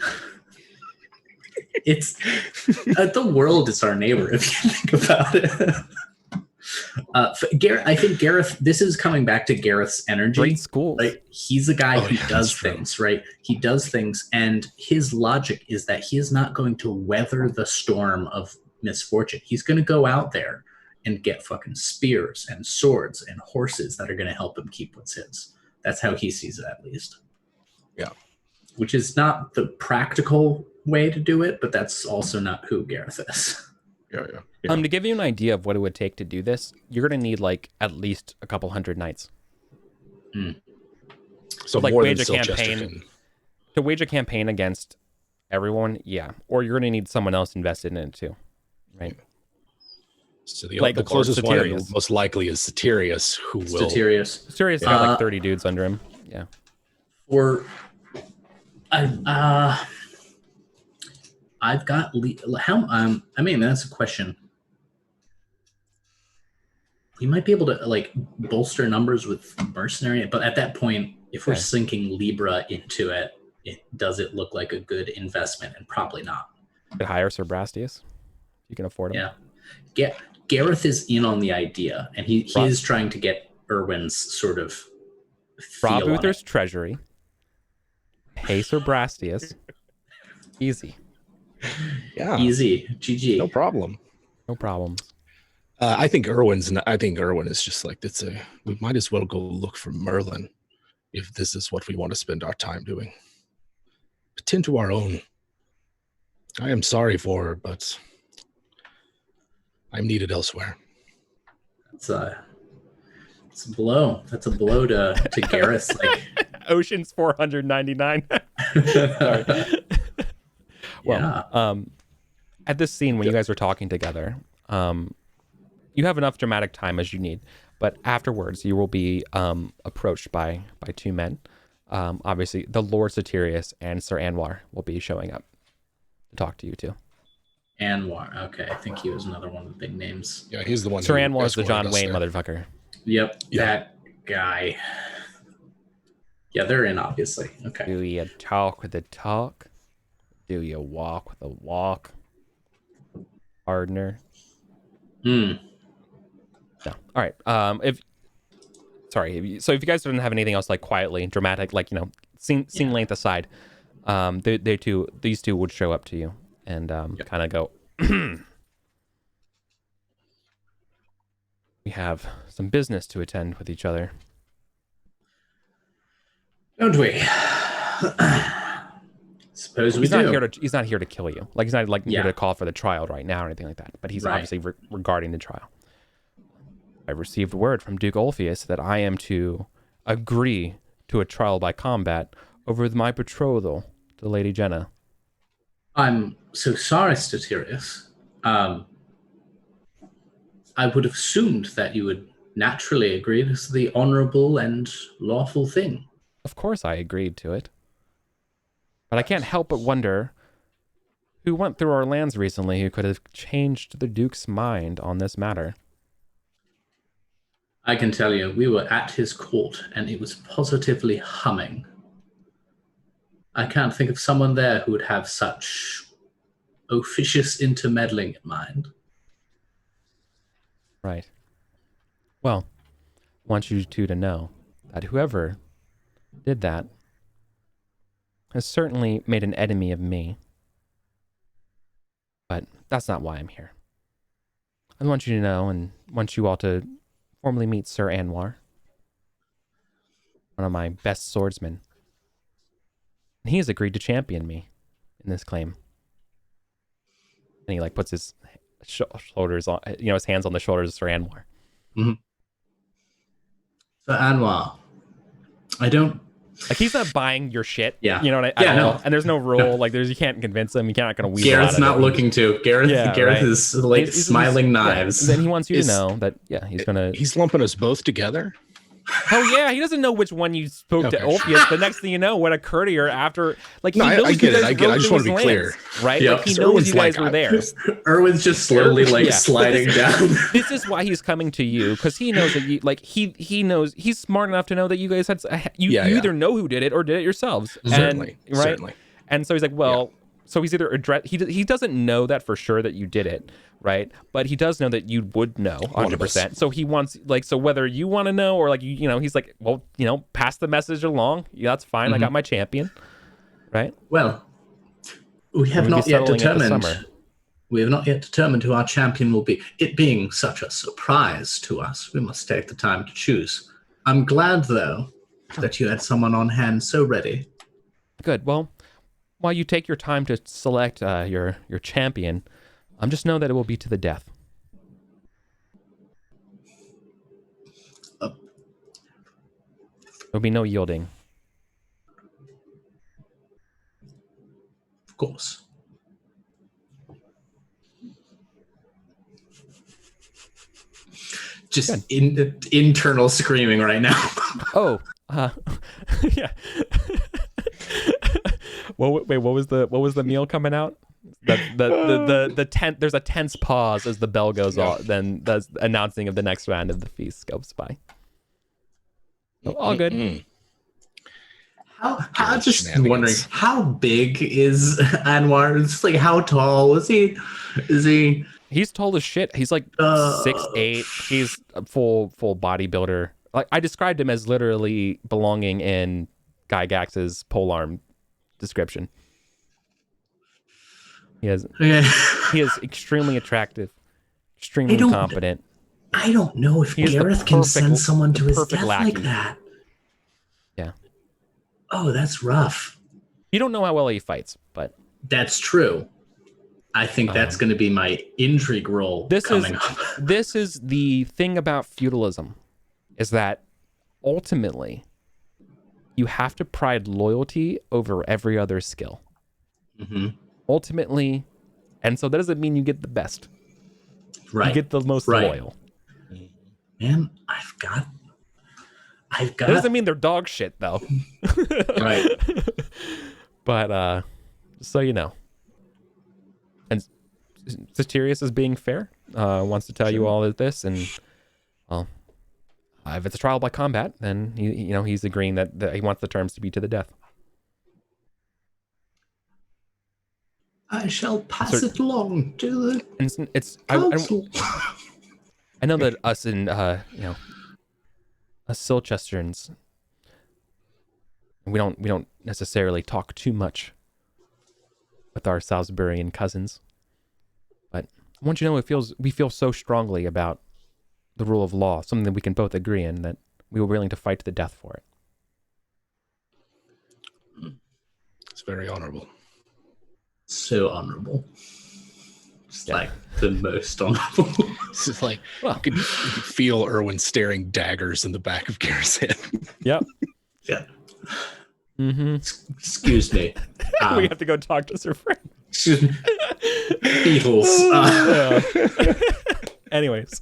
It's the world is our neighbor if you think about it. I think Gareth. This is coming back to Gareth's energy. Great schools. Right? He's a guy who does things. Right? He does things, and his logic is that he is not going to weather the storm of misfortune. He's going to go out there and get fucking spears and swords and horses that are going to help him keep what's his. That's how he sees it, at least. Yeah. Which is not the practical way to do it, but that's also not who Gareth is. Yeah. To give you an idea of what it would take to do this, you're going to need like at least a couple hundred knights. So like more wage than a campaign to wage a campaign against everyone, or you're going to need someone else invested in it too, right? So the closest one most likely is Statirius, who will... Statirius got like 30 dudes under him. Yeah. I've got... I mean, that's a question. We might be able to like bolster numbers with mercenary, but at that point, if we're sinking Libra into it, does it look like a good investment? And probably not. Could hire Sir Brastius. You can afford him. Yeah. Gareth is in on the idea, and he is trying to get Erwin's sort of Rob Uther's treasury. Pay Sir Brastius. Easy. Yeah. Easy. GG. No problem. No problems. I think Erwin is just like, we might as well go look for Merlin if this is what we want to spend our time doing. Attend to our own. I am sorry for her, but I'm needed elsewhere. It's a blow. That's a blow to Gareth. Like Ocean's 499. Sorry. Well, at this scene when you guys are talking together, you have enough dramatic time as you need, but afterwards you will be approached by two men. Obviously, the Lord Statirius and Sir Anwar will be showing up to talk to you too. Anwar, okay, I think he was another one of the big names. Yeah, he's the one. Sir Anwar is the John Wayne motherfucker. Yep, that guy. Yeah, they're in, obviously. Okay. Do you talk with the talk? Do you walk with the walk? Partner. No. All right. If you guys don't have anything else like quietly dramatic, like scene length aside, these two would show up to you and kind of go. We have some business to attend with each other. Don't we? Suppose we do. He's not here to kill you. Like he's not like here to call for the trial right now or anything like that. But he's obviously regarding the trial. I received word from Duke Ulfius that I am to agree to a trial by combat over my betrothal to Lady Jenna. I'm so sorry, Statirius. I would have assumed that you would naturally agree. This is the honorable and lawful thing. Of course I agreed to it. But I can't help but wonder who went through our lands recently who could have changed the Duke's mind on this matter. I can tell you, we were at his court, and it was positively humming. I can't think of someone there who would have such officious intermeddling in mind. Right. Well, I want you two to know that whoever did that has certainly made an enemy of me. But that's not why I'm here. I want you to know and want you all to formally meet Sir Anwar, one of my best swordsmen. And he has agreed to champion me in this claim. And he like puts his shoulders on, his hands on the shoulders of Sir Anwar. Mm-hmm. So Anwar, I don't. Like, he's not buying your shit. Yeah. You know what I mean? No. And there's no rule. No. Like, you can't convince him. You're not going to weasel Garrett's out of not it. looking to. Garrett right. is like he's smiling knives. Yeah. And then he wants you to know that, he's going to... He's lumping us both together? Oh, yeah. He doesn't know which one you spoke to Ulfius. The next thing you know, what occurred here after... Like, he knows I get it. I just want to be lands, clear. Right? Yep. Like, he knows you guys were there. Erwin's just slowly, sliding down. This is why he's coming to you, because he knows that you... Like, he knows... He's smart enough to know that you guys had... You either know who did it or did it yourselves. Certainly. Right? Certainly. And so he's like, well... Yeah. So he's either he doesn't know that for sure that you did it, right? But he does know that you would know 100%. So he wants so whether you want to know or like he's like, well, pass the message along. Yeah, that's fine. Mm-hmm. I got my champion, right? Well, we have not yet determined. We have not yet determined who our champion will be. It being such a surprise to us, we must take the time to choose. I'm glad though that you had someone on hand so ready. Good. Well, while you take your time to select your champion, just know that it will be to the death. There'll be no yielding. Of course. Just internal screaming right now. Oh, yeah. Well, wait, what was the meal coming out? There's a tense pause as the bell goes off. Then the announcing of the next round of the feast goes by. So, all good. Mm-hmm. I'm just wondering, how big is Anwar? It's like, how tall is he? He's tall as shit. He's like 6'8". He's a full bodybuilder. Like, I described him as literally belonging in Gygax's polearm description. He is extremely attractive, extremely competent. I don't know if Gareth can send someone to his death like that. Yeah. Oh, that's rough. You don't know how well he fights, but that's true. I think that's going to be my intrigue role coming up. This is the thing about feudalism, is that ultimately you have to pride loyalty over every other skill. Mm-hmm. Ultimately, and so that doesn't mean you get the best. Right. You get the most loyal. Man, I've got. That doesn't mean they're dog shit, though. Right. But, so you know. And Satirius is being fair, wants to tell you all of this, and, well, if it's a trial by combat, then he's agreeing that he wants the terms to be to the death. I shall pass it along to the council. I know that us in us Silchesterns, we don't necessarily talk too much with our Salisbury cousins, but I want you to know we feel so strongly about the rule of law, something that we can both agree in, that we were willing to fight to the death for it. It's very honorable. So honorable. It's like the most honorable. It's just like, you could feel Erwin staring daggers in the back of Garrett's head. Yep. Yeah. Mm-hmm. Excuse me. We have to go talk to Sir Frank. Beatles. Anyways,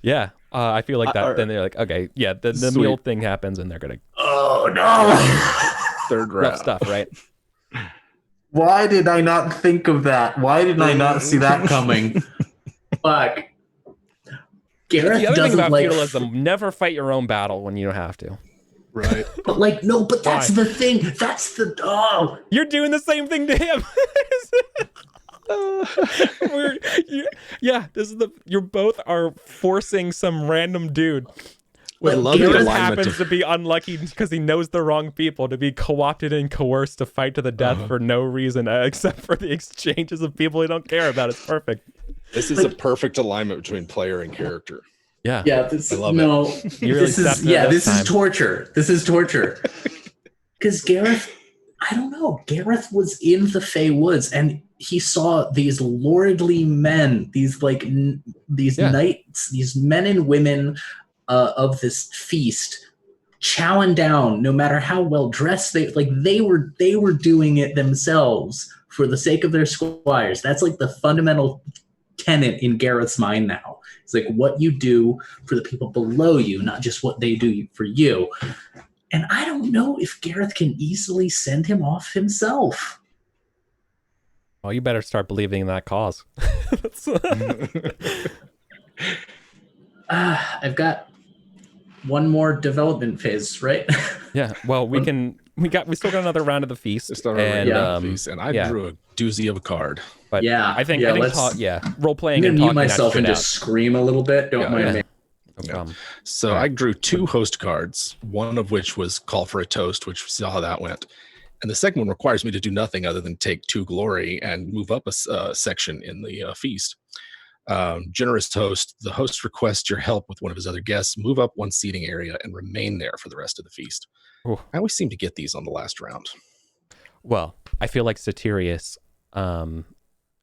yeah. I feel like that. Then they're like, okay, yeah. The meal thing happens, and they're gonna. Oh no! Third round. Rough stuff, right? Why did I not think of that? Why did I not see that coming? Fuck. Gareth The other thing doesn't about like feudalism: never fight your own battle when you don't have to. Right. But like, no, but that's the thing. That's the You're doing the same thing to him. This is you both are forcing some random dude. I love He the just alignment happens to be unlucky because he knows the wrong people to be co-opted and coerced to fight to the death for no reason except for the exchanges of people he don't care about. It's perfect. This is a perfect alignment between player and character. Yeah. Yeah, this I love it. You really This is stepped in this time. is torture. This is torture. Because Gareth, I don't know. Gareth was in the Fey Woods and he saw these lordly men, these like these knights, these men and women of this feast, chowing down. No matter how well dressed they were doing it themselves for the sake of their squires. That's like the fundamental tenet in Gareth's mind now. It's like what you do for the people below you, not just what they do for you. And I don't know if Gareth can easily send him off himself. Well, you better start believing in that cause. I've got one more development phase, right? Yeah. Well, we still got another round of the feast. And I drew a doozy of a card. But I think role playing. I'm and gonna talking mute myself and out. just scream a little bit. Don't mind me. No problem. So I drew 2 host cards, one of which was Call for a Toast, which we saw how that went. And the second one requires me to do nothing other than take 2 glory and move up a section in the feast. Generous Host, the host requests your help with one of his other guests, move up 1 seating area and remain there for the rest of the feast. Ooh. I always seem to get these on the last round. Well, I feel like Satirius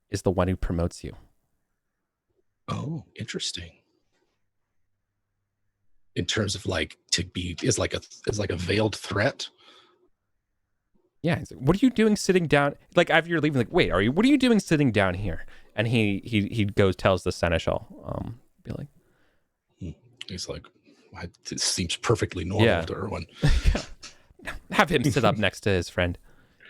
is the one who promotes you. Oh, interesting. In terms of like to be is like a veiled threat. Yeah. What are you doing sitting down? Like after you're leaving, like, wait, what are you doing sitting down here? And he tells the seneschal, be like, he's like, it seems perfectly normal to Erwin. Have him sit up next to his friend.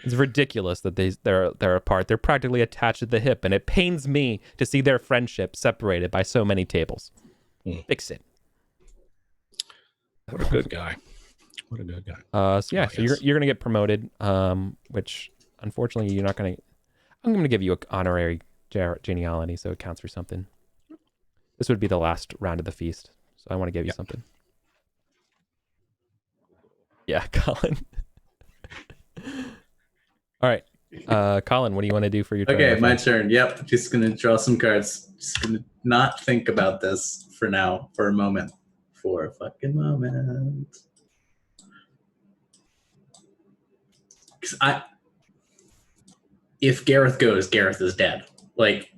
It's ridiculous that they're apart. They're practically attached at the hip, and it pains me to see their friendship separated by so many tables. Fix it. What a good guy. So you're gonna get promoted, which unfortunately you're not gonna. I'm gonna give you an honorary genealogy, so it counts for something. This would be the last round of the feast, so I want to give you something. Yeah, Colin. All right, Colin, what do you want to do for your turn? Okay, my turn. Yep, just gonna draw some cards. Just gonna not think about this for now, for a moment. For a fucking moment. Because if Gareth goes, Gareth is dead. Like,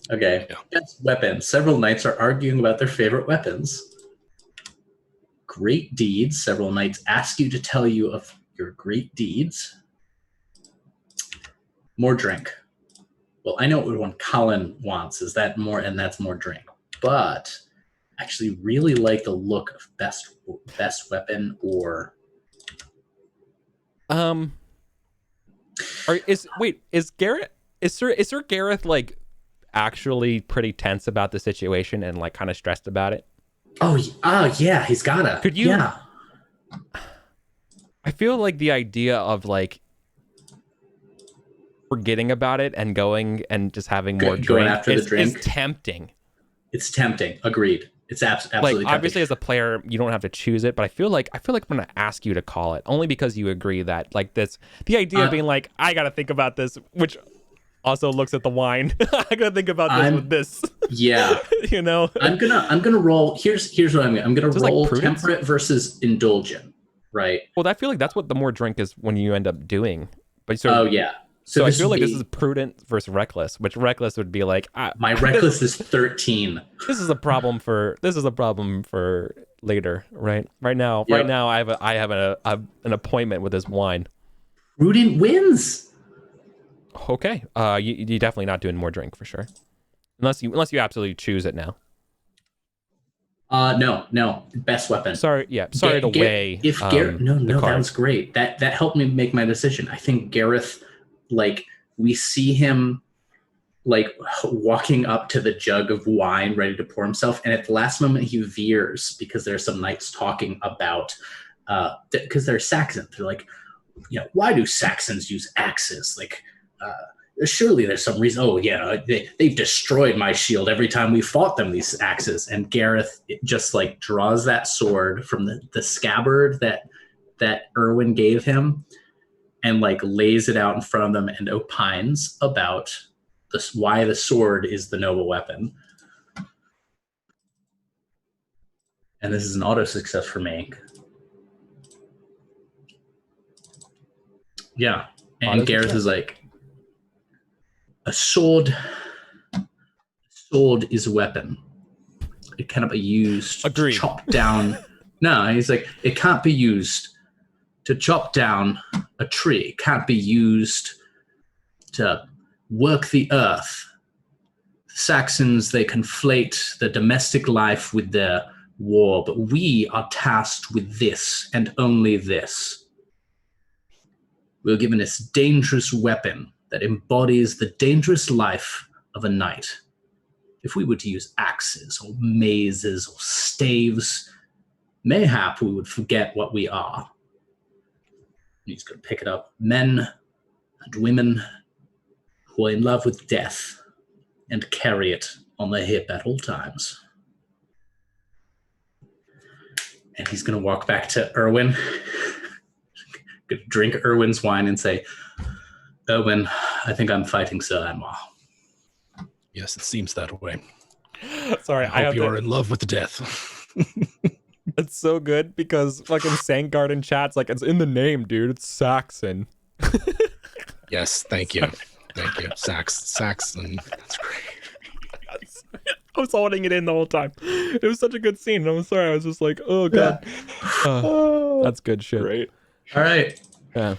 okay. Best weapons. Several knights are arguing about their favorite weapons. Great deeds. Several knights ask you to tell you of your great deeds. More drink. Well, I know what one Colin wants. Is that more, and that's more drink. But I actually really like the look of best weapon or. Is Sir Gareth like actually pretty tense about the situation and like kind of stressed about it? Oh yeah, he's gotta. Could you? Yeah. I feel like the idea of like forgetting about it and going and just having more drink is tempting. It's tempting. Agreed. It's absolutely like obviously as a player you don't have to choose it, but I feel like I'm gonna ask you to call it only because you agree that like this the idea of being like I gotta think about this, which also looks at the wine. I gotta think about this with this. Yeah. You know? I'm gonna roll. Here's what I'm gonna roll like temperate versus indulgent, right? Well, I feel like that's what the more drink is when you end up doing. But oh yeah. So I feel like this is prudent versus reckless, which reckless would be like my reckless is 13. This is a problem for later, right? Right now I have an appointment with this wine. Prudent wins. Okay. You're definitely not doing more drink for sure. Unless you absolutely choose it now. No. Best weapon. Sorry to weigh. If Gareth, no, that was great. That helped me make my decision. I think Gareth, like we see him, like walking up to the jug of wine ready to pour himself, and at the last moment he veers because there's some knights talking about because they're Saxons. They're like, why do Saxons use axes? Like surely there's some reason. Oh yeah, they've destroyed my shield every time we fought them, these axes. And Gareth just like draws that sword from the scabbard that Erwin gave him and like lays it out in front of them and opines about why the sword is the noble weapon. And this is an auto success for me. Yeah. And Gareth is like, a sword is a weapon. It cannot be used to chop down. No, he's like, it can't be used to chop down a tree. It can't be used to work the earth. Saxons, they conflate the domestic life with their war, but we are tasked with this and only this. We're given this dangerous weapon that embodies the dangerous life of a knight. If we were to use axes or mazes or staves, mayhap we would forget what we are. He's going to pick it up. Men and women who are in love with death and carry it on their hip at all times. And he's going to walk back to Erwin, going to drink Erwin's wine and say, Erwin, I think I'm fighting Sir Anwar. Yes, it seems that way. Sorry, I hope you're in love with death. It's so good because fucking Sangard in chat's like, it's in the name, dude. It's Saxon. Yes, thank you. Thank you. Saxon. That's great. I was holding it in the whole time. It was such a good scene. I'm sorry. I was just like, oh, God. That's good shit. Great. All right. Yeah.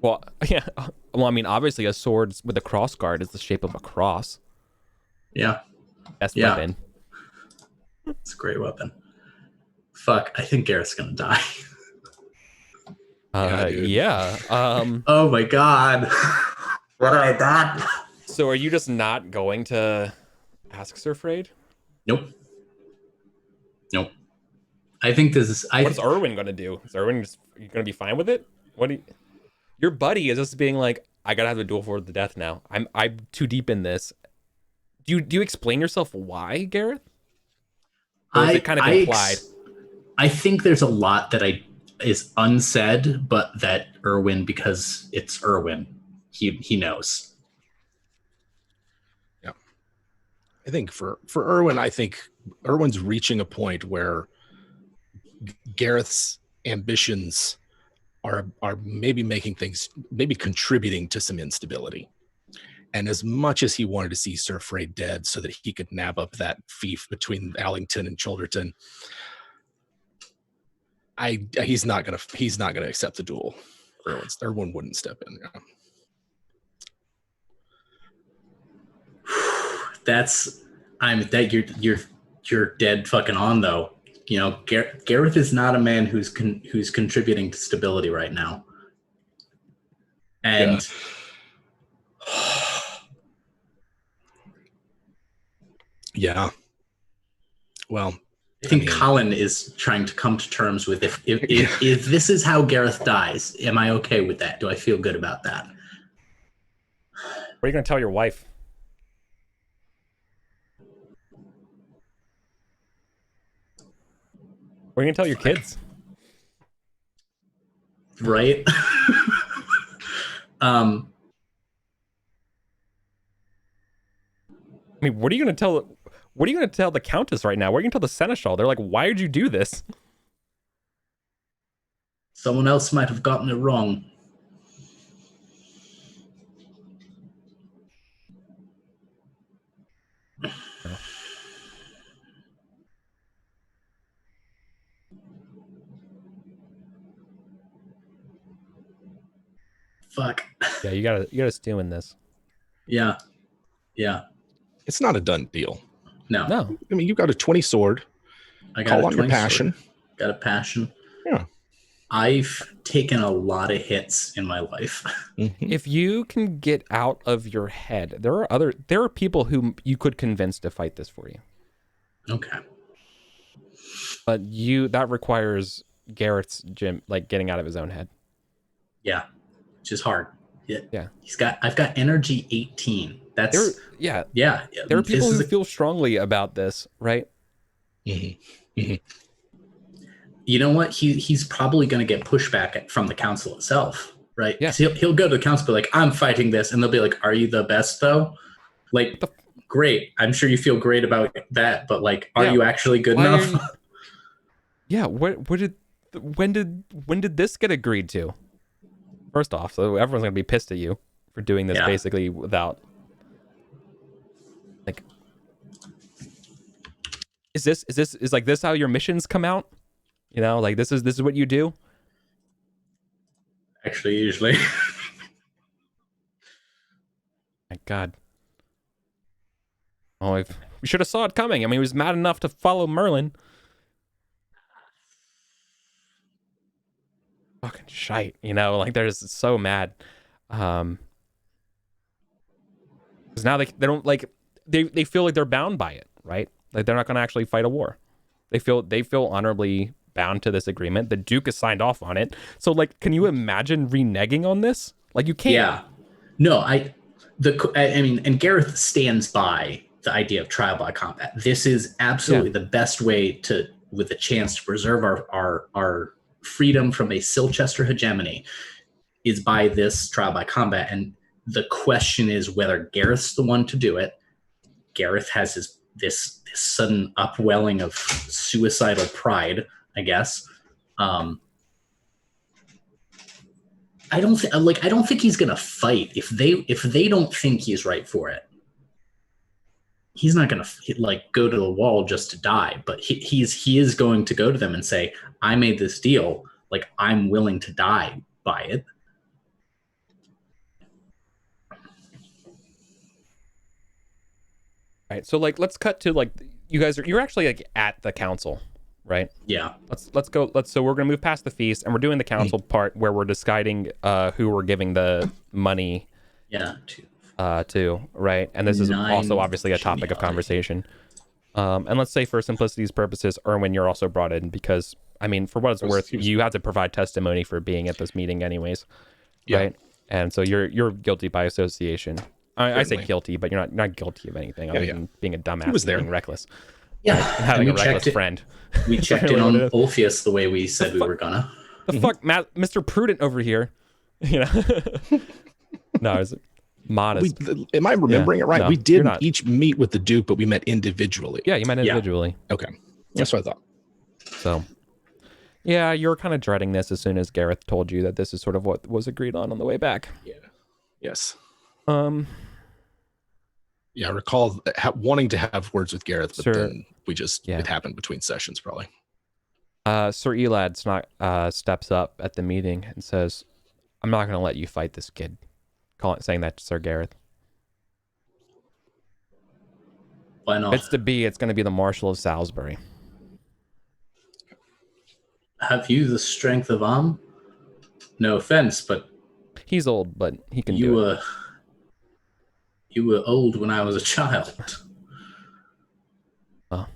Well, yeah. Well, I mean, obviously a sword with a cross guard is the shape of a cross. Yeah. Best weapon. It's a great weapon. Fuck, I think Gareth's gonna die. Yeah. Oh my God. What have I done? So are you just not going to ask Sir Frayed? Nope. I think this is... What's Erwin gonna do? Is Erwin just gonna be fine with it? Your buddy is just being like, I gotta have a duel for the death now. I'm too deep in this. Do you explain yourself why, Gareth? Or is it kind of implied? I think there's a lot that is unsaid, but that Erwin, because it's Erwin, he knows. Yeah. I think for Erwin, I think Erwin's reaching a point where Gareth's ambitions are maybe making things, maybe contributing to some instability. And as much as he wanted to see Sir Frey dead so that he could nab up that fief between Allington and Childerton, he's not gonna accept the duel. Erwin wouldn't step in. Yeah. You're dead fucking on though. Gareth is not a man who's contributing to stability right now. And yeah. Well, I think Colin is trying to come to terms with if this is how Gareth dies, am I okay with that? Do I feel good about that? What are you going to tell your wife? What are you going to tell your kids? Right? I mean, what are you going to tell... What are you going to tell the Countess right now? What are you going to tell the Seneschal? They're like, why did you do this? Someone else might have gotten it wrong. Fuck. Yeah, you gotta stew in this. Yeah. It's not a done deal. No. I mean, you got a 20 sword. I got Call on your passion. Sword. Got a passion. Yeah. I've taken a lot of hits in my life. If you can get out of your head, there are people whom you could convince to fight this for you. Okay. But that requires Gareth's getting out of his own head. Yeah, which is hard. Yeah. I've got energy 18. That's yeah. Yeah. There are people who feel strongly about this, right? Mm-hmm. You know what? He's probably going to get pushback from the council itself, right? Yeah. He'll go to the council, be like, I'm fighting this, and they'll be like, are you the best though? Like, great. I'm sure you feel great about that, but like, are you actually good enough? Yeah. When did this get agreed to? First off, so everyone's gonna be pissed at you for doing this basically without. Like, is this how your missions come out? You know, like this is what you do. Actually, usually. My God. Oh, we should have saw it coming. I mean, he was mad enough to follow Merlin. Fucking shite, you know, like they're just so mad. Because now they don't like they feel like they're bound by it, right? Like they're not going to actually fight a war. They feel honorably bound to this agreement. The Duke has signed off on it. So like, can you imagine reneging on this? Like you can't. Yeah. No, I mean, and Gareth stands by the idea of trial by combat. This is absolutely the best way to, with a chance to preserve our freedom from a Silchester hegemony, is by this trial by combat. And the question is whether Gareth's the one to do it. Gareth has this sudden upwelling of suicidal pride, I guess. I don't think he's gonna fight if they don't think he's right for it. He's not gonna go to the wall just to die, but he is going to go to them and say, I made this deal, like I'm willing to die by it. Right. So like, let's cut to like, you're actually like at the council, right? Yeah. Let's go. So we're gonna move past the feast, and we're doing the council part where we're deciding who we're giving the money. Yeah. To right, and this is also obviously a topic of conversation. And let's say for simplicity's purposes, Erwin, you're also brought in because I mean, for what it's worth, you had to provide testimony for being at this meeting, anyways, right? And so you're guilty by association. I say guilty, but you're not guilty of anything other than being a dumbass, being reckless. Yeah, having a reckless friend. We checked in on Ulfius the way we said we were gonna. The fuck, Matt, Mr. Prudent over here. You know, no, is it modest? Am I remembering it right? No, we did each meet with the Duke, but we met individually. Yeah, you met individually. Yeah. Okay, that's what I thought. So, yeah, you're kind of dreading this as soon as Gareth told you that this is sort of what was agreed on the way back. Yeah. Yes. Yeah, I recall wanting to have words with Gareth, but then we just it happened between sessions probably. Sir Elad steps up at the meeting and says, "I'm not going to let you fight this kid." Saying that to Sir Gareth. Why not? It's going to be the Marshal of Salisbury. Have you the strength of arm? No offense, but he's old, but he can do it. You were old when I was a child. Well,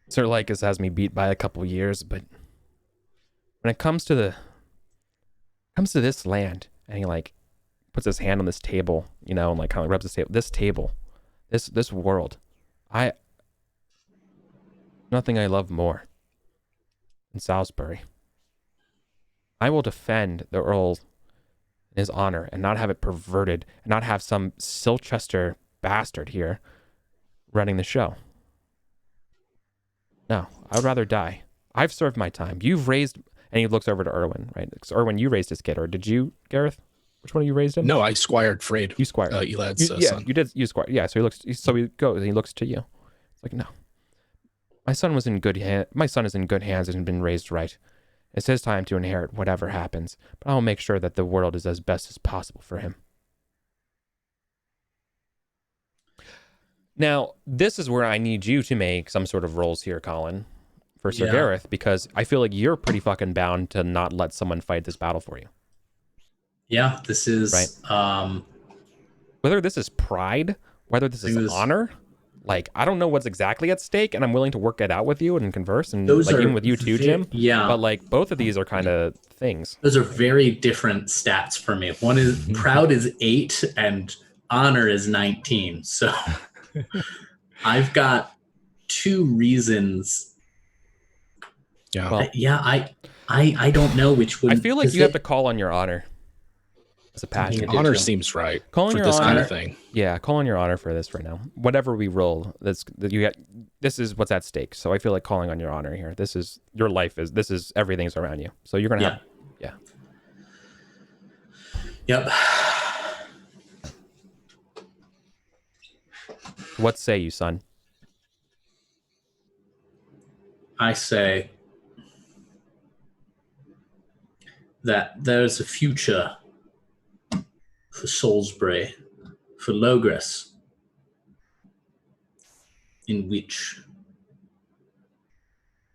Sir Lycus has me beat by a couple years, but when it comes to this land, and he like puts his hand on this table, you know, and like kind of rubs this table, this world, nothing I love more than Salisbury. I will defend the Earl his honor and not have it perverted and not have some Silchester bastard here running the show. No, I'd rather die. I've served my time. You've raised, and he looks over to Erwin, right? Because Erwin, you raised his kid, or did you, Gareth? Which one of you raised him? No, I squired Freyed. You squired Elad's son. You did. You squired. Yeah. So he goes and he looks to you. It's like, no, my son was in good hands. My son is in good hands and been raised right. It's his time to inherit whatever happens, but I'll make sure that the world is as best as possible for him. Now, this is where I need you to make some sort of rolls here, Colin, for Sir Yeah. Gareth, because I feel like you're pretty fucking bound to not let someone fight this battle for you. Yeah, this is Right. Whether this is pride, whether this is honor, like I don't know what's exactly at stake, and I'm willing to work it out with you and converse, and those like are even with you too, Jim. Yeah. But like both of these are kind of things. Those are very different stats for me. One is proud is 8 and honor is 19. So I've got 2 reasons. Yeah. Well, I don't know which one. I feel like you have to call on your honor as a pageant. Honor seems right Calling for your this honor, kind of thing. Yeah, call on your honor for this right now. Whatever we roll, this is what's at stake. So I feel like calling on your honor here. This is your life. This is everything's around you. So you're gonna have. Yeah. Yep. What say you, son? I say that there's a future for Salisbury, for Logres, in which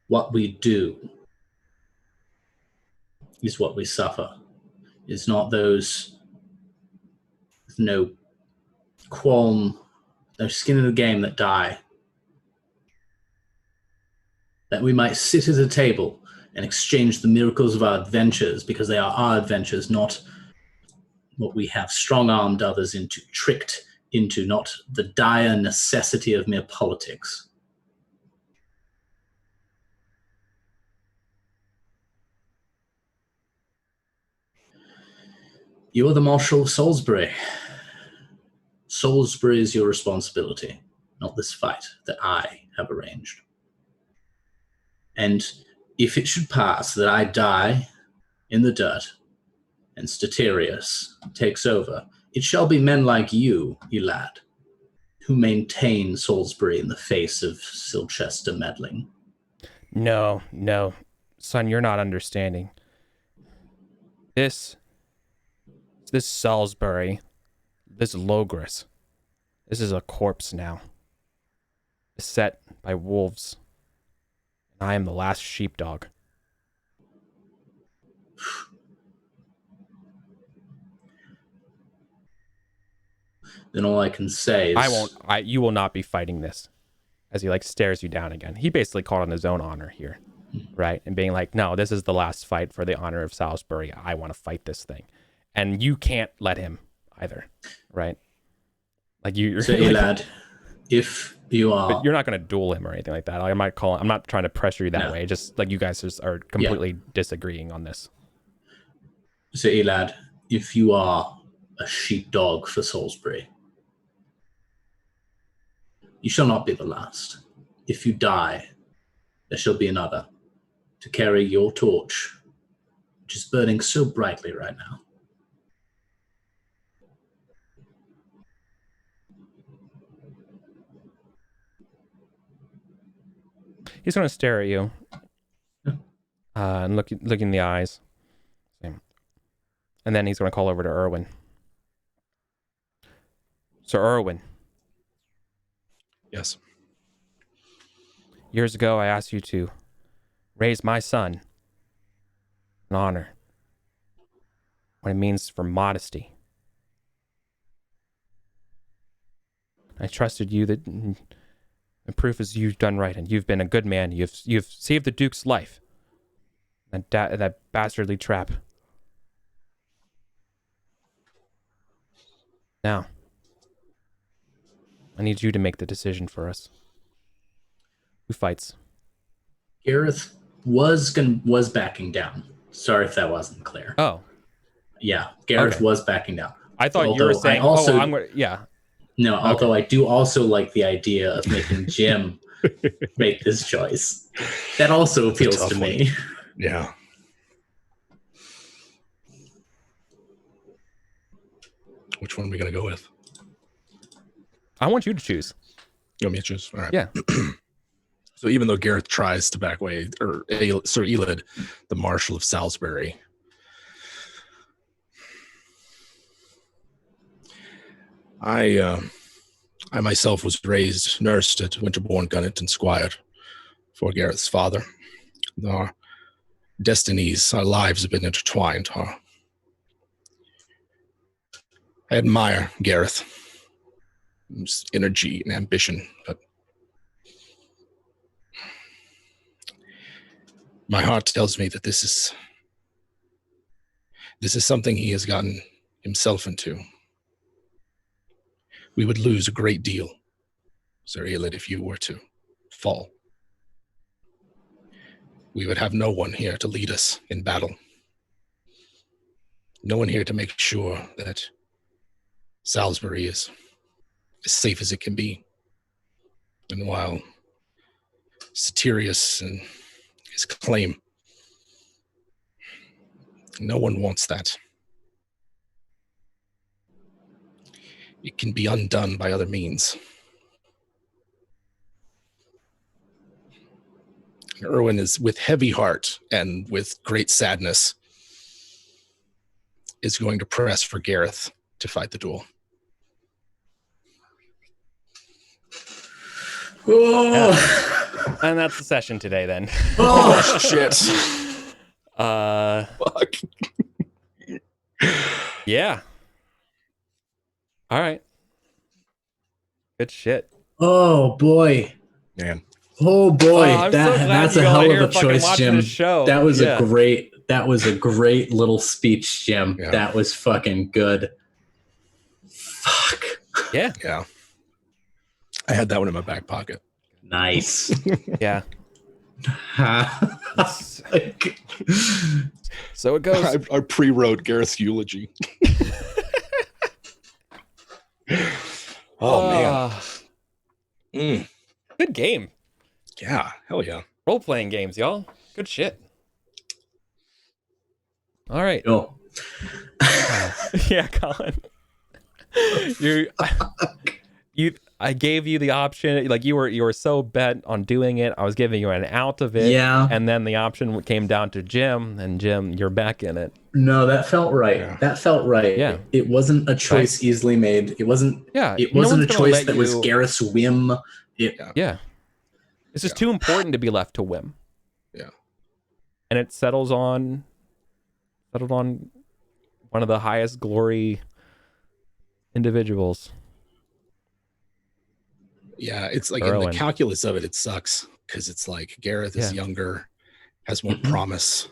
what we do is what we suffer. It's not those with no qualm, no skin in the game that die. That we might sit at a table and exchange the miracles of our adventures, because they are our adventures, not what we have strong-armed others into, tricked into, not the dire necessity of mere politics. You are the Marshal of Salisbury. Salisbury is your responsibility, not this fight that I have arranged. And if it should pass that I die in the dirt and Statirius takes over, it shall be men like you, Elad, who maintain Salisbury in the face of Silchester meddling. No, son, you're not understanding. This Salisbury, this Logres, this is a corpse now. Beset by wolves. And I am the last sheepdog. Then all I can say is... You will not be fighting this. As he like stares you down again. He basically called on his own honor here. Right? And being like, no, this is the last fight for the honor of Salisbury. I want to fight this thing. And you can't let him either. Right? Like you're So Elad, if you are... But you're not going to duel him or anything like that. Like, I'm not trying to pressure you that way. Just like you guys just are completely disagreeing on this. So Elad, if you are a sheepdog for Salisbury, you shall not be the last. If you die, there shall be another to carry your torch, which is burning so brightly right now. He's going to stare at you and look in the eyes. And then he's going to call over to Erwin. Sir Erwin. Yes. Years ago, I asked you to raise my son in honor. What it means for modesty. I trusted you that the proof is you've done right and you've been a good man. You've saved the Duke's life. That bastardly trap. Now, I need you to make the decision for us. Who fights? Gareth was backing down. Sorry if that wasn't clear. Oh. Yeah, Gareth was backing down. I thought you were saying, No, although I do also like the idea of making Jim make this choice. That also appeals to me. Yeah. Which one are we going to go with? I want you to choose. You want me to choose? All right. Yeah. So even though Gareth tries to back away, or Sir Elid, the Marshal of Salisbury, I myself was raised, nursed at Winterbourne, Gunnet, and Squire for Gareth's father. Our destinies, our lives have been intertwined. I admire Gareth, his energy and ambition, but my heart tells me that this is something he has gotten himself into. We would lose a great deal, Sir Elid, if you were to fall. We would have no one here to lead us in battle. No one here to make sure that Salisbury is as safe as it can be. And while Satirius and his claim, no one wants that. It can be undone by other means. Erwin is, with heavy heart and with great sadness, is going to press for Gareth to fight the duel. Oh. Yeah. And that's the session today then. Oh, shit. Fuck. Yeah. All right. Good shit. Oh boy. Man. Oh boy. I'm so glad That's you a all hell here of a fucking choice, watching Jim. this show. That was Yeah. a great little speech, Jim. Yeah. That was fucking good. Fuck. Yeah. Yeah. I had that one in my back pocket. Nice. Yeah. It's- So it goes. I pre-wrote Gareth's eulogy. Oh, man. Mm. Good game. Yeah, hell yeah. Role-playing games, y'all. Good shit. All right. Yo. Yeah, Colin. I gave you the option. Like you were so bent on doing it. I was giving you an out of it. Yeah. And then the option came down to Jim, and Jim, you're back in it. No, that felt right. Yeah. That felt right. Yeah. It wasn't a choice easily made. It wasn't. Yeah. It no wasn't a one's gonna choice let that was you- Gareth's whim. Yeah. It's just too important to be left to whim. Yeah. And it settled on one of the highest glory individuals. Yeah, it's like in Erwin. the calculus of it, it sucks because it's like Gareth is younger, has more promise.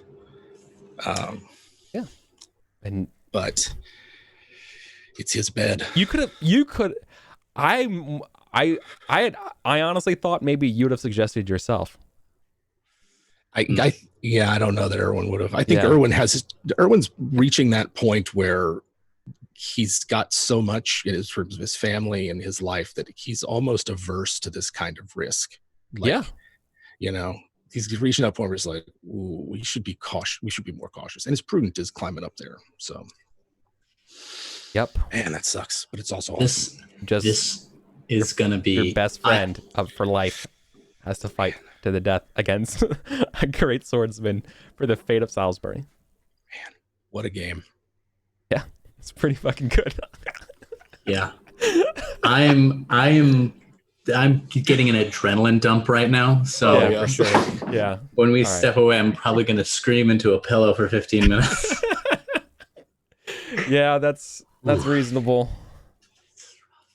And But it's his bed. I honestly thought maybe you'd have suggested yourself. I don't know that Erwin would have. I think Yeah. Erwin's reaching that point where he's got so much in terms of his family and his life that he's almost averse to this kind of risk. Like, you know, he's reaching that point where he's like, ooh, we should be cautious. We should be more cautious. And his prudent is climbing up there. So, Yep. man, that sucks. But it's also awesome. This is gonna be Your best friend for life has to fight to the death against a great swordsman for the fate of Salisbury. Man, what a game. Yeah, it's pretty fucking good. Yeah. I'm getting an adrenaline dump right now. So yeah, for sure. Yeah. when we All right. step away, I'm probably gonna scream into a pillow for 15 minutes. Yeah, that's reasonable.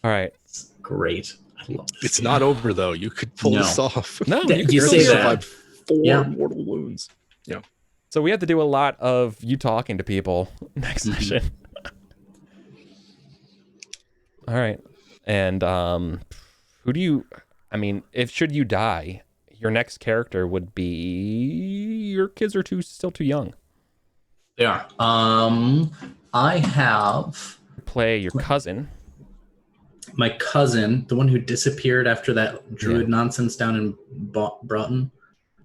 All right. Great. I love this It's game. not over, though. You could pull No. this off. No, That- you can you still say do it. that. Survived 4 Yeah. mortal wounds. Yeah. So we have to do a lot of you talking to people next session. All right. And who do you if should you die, your next character would be your kids are still too young. They are. I have Play your cousin. my cousin, the one who disappeared after that druid nonsense down in Broughton.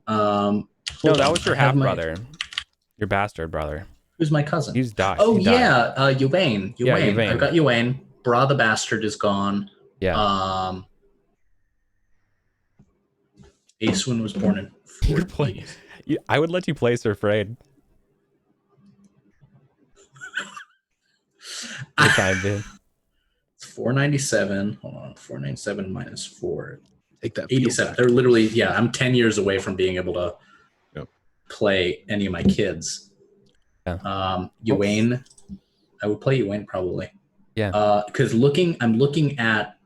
No, that was your half brother. Your bastard brother. Who's my cousin? He's died. Oh He died. yeah, Uwain. Yeah, Uwain. Uwain. I've got Uwain. Bra the bastard is gone. Yeah. Acewin was born in. You could play. I would let you play Sir Frayed. Good time, dude. It's 497. Hold on, 497 minus 4. Take that. field 87. back. They're literally, yeah, I'm 10 years away from being able to Yep. play any of my kids. Yeah. Ewain, I would play Ewain probably. Yeah. Because I'm looking at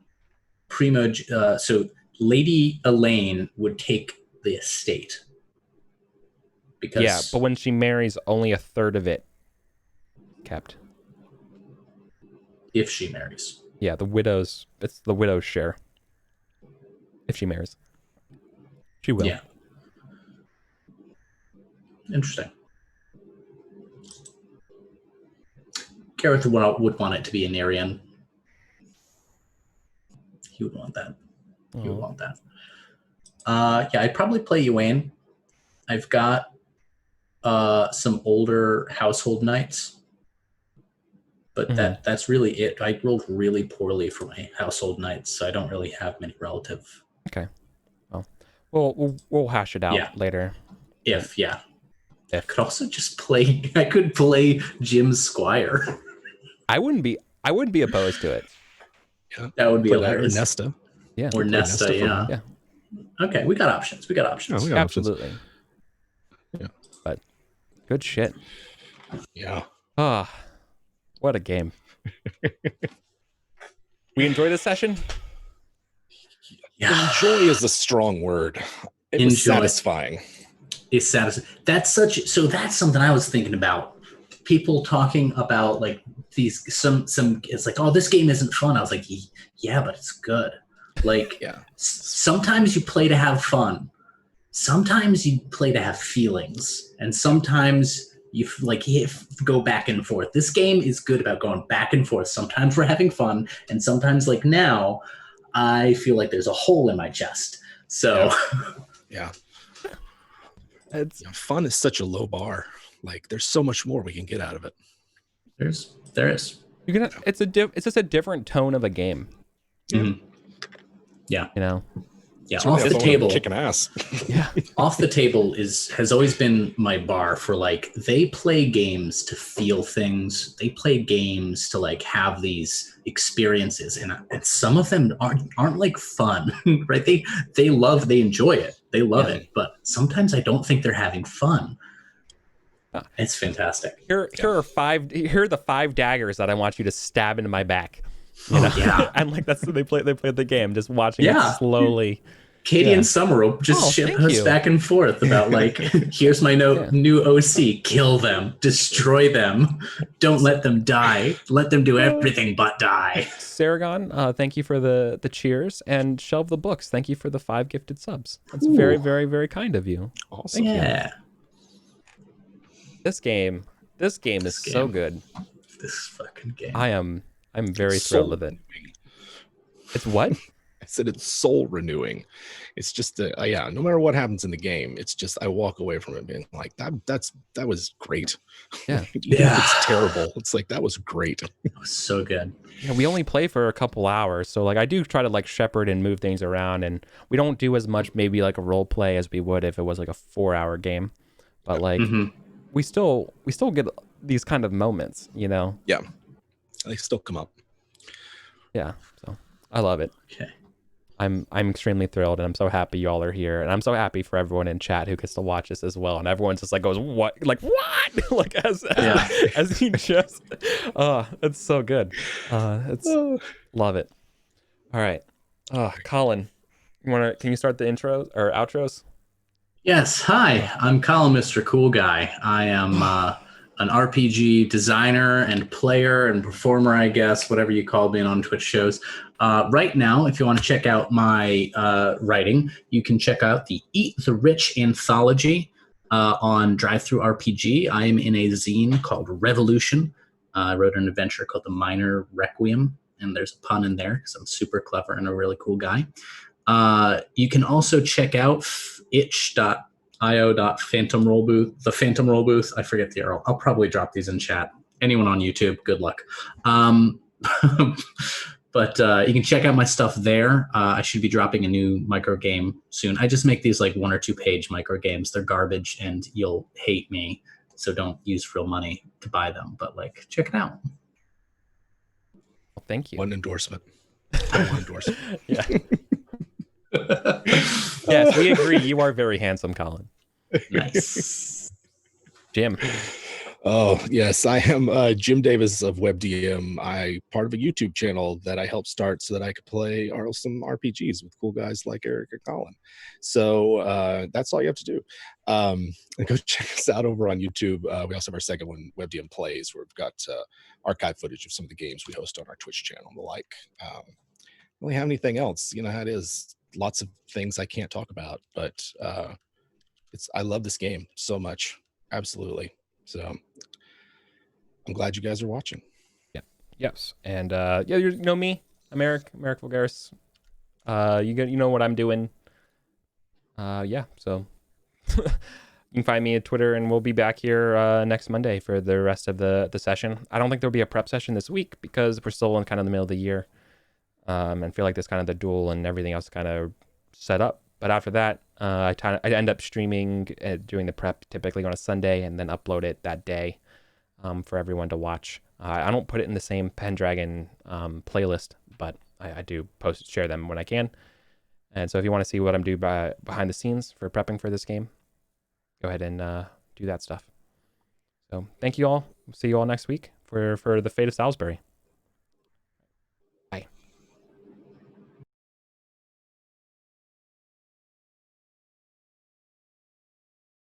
Primo, so Lady Elaine would take the estate. Because Yeah, but when she marries, only a third of it kept. if she marries. Yeah, it's the widow's share. If she marries. She will. Yeah. Interesting. Gareth would want it to be an Aryan. He would want that. He would want that. Yeah, I'd probably play Ewain. I've got some older household knights, but that's really it. I rolled really poorly for my household knights, so I don't really have many relative. Okay. Well, we'll hash it out later. If If. I could also just play. I could play Jim Squire. I wouldn't be opposed to it. Yeah. That would be Or hilarious. Nesta. Yeah. Or Nesta, yeah. Yeah. Okay, we got options. Oh, we got options. Absolutely. Yeah. But good shit. Yeah. Ah, what a game. We enjoyed this session? Yeah. Enjoy is a strong word. It was satisfying. It's satisfying. That's something I was thinking about. People talking about like these some it's like, oh, this game isn't fun. I was like, yeah, but it's good. Like sometimes you play to have fun. Sometimes you play to have feelings. And sometimes you go back and forth. This game is good about going back and forth. Sometimes we're having fun, and sometimes like now I feel like there's a hole in my chest. So yeah. Fun is such a low bar. Like there's so much more we can get out of it. There is. It's just a different tone of a game. Mm-hmm. Yeah. You know. Yeah, off the table, kicking ass. Yeah, off the table has always been my bar for like they play games to feel things. They play games to like have these experiences, and some of them aren't like fun, right? They enjoy it, they love it, but sometimes I don't think they're having fun. It's fantastic. Here are the 5 daggers that I want you to stab into my back. You know? Yeah, and like that's what they played the game, just watching it slowly. Katie and Summer will just ship us back and forth about like, here's my new OC, kill them, destroy them, don't let them die, let them do everything but die. Saragon, thank you for the cheers, and Shelve the Books, thank you for the 5 gifted subs. That's very, very, very kind of you. Awesome. Thank you. This game is so good. This fucking game. I'm very thrilled with it. It's what? I said it's soul renewing. It's just no matter what happens in the game, it's just I walk away from it being like that was great. Yeah. It's terrible. It's like that was great. It was so good. Yeah, we only play for a couple hours, so like I do try to like shepherd and move things around, and we don't do as much maybe like a role play as we would if it was like a 4-hour game. But like we still get these kind of moments, you know? Yeah. They still come up. Yeah. So I love it. Okay. I'm extremely thrilled, and I'm so happy y'all are here, and I'm so happy for everyone in chat who gets to watch this as well. And everyone's just like goes, what? Like what? Like as he just, it's so good. Love it. All right, Colin, can you start the intros or outros? Yes. Hi, I'm Colin, Mr. Cool Guy. I am an RPG designer and player and performer, I guess, whatever you call being on Twitch shows. Right now, if you want to check out my writing, you can check out the Eat the Rich anthology on DriveThruRPG. I am in a zine called Revolution. I wrote an adventure called The Minor Requiem, and there's a pun in there because I'm super clever and a really cool guy. You can also check out itch.io.phantom roll booth, the Phantom Roll Booth. I forget the URL. I'll probably drop these in chat. Anyone on YouTube, good luck. But you can check out my stuff there. I should be dropping a new micro game soon. I just make these like 1 or 2 page micro games. They're garbage and you'll hate me. So don't use real money to buy them, but like check it out. Well, thank you. One endorsement. Yeah. Yes, we agree. You are very handsome, Colin. Nice. Jim. Oh, yes, I am Jim Davis of WebDM. I part of a YouTube channel that I helped start so that I could play some RPGs with cool guys like Eric and Colin. So that's all you have to do. And go check us out over on YouTube. We also have our second one, WebDM Plays, where we've got archive footage of some of the games we host on our Twitch channel and the like. Don't really have anything else. You know how it is. Lots of things I can't talk about, but I love this game so much. Absolutely. So I'm glad you guys are watching. Yeah. Yes. And yeah, you know me. I'm EricVulgaris. You know what I'm doing. Yeah. So you can find me at Twitter, and we'll be back here next Monday for the rest of the session. I don't think there'll be a prep session this week because we're still in kind of the middle of the year. And feel like this kind of the duel and everything else kind of set up. But after that, I end up streaming, doing the prep typically on a Sunday, and then upload it that day for everyone to watch. I don't put it in the same Pendragon playlist, but I do share them when I can. And so if you want to see what I'm doing behind the scenes for prepping for this game, go ahead and do that stuff. So thank you all. See you all next week for the Fate of Salisbury.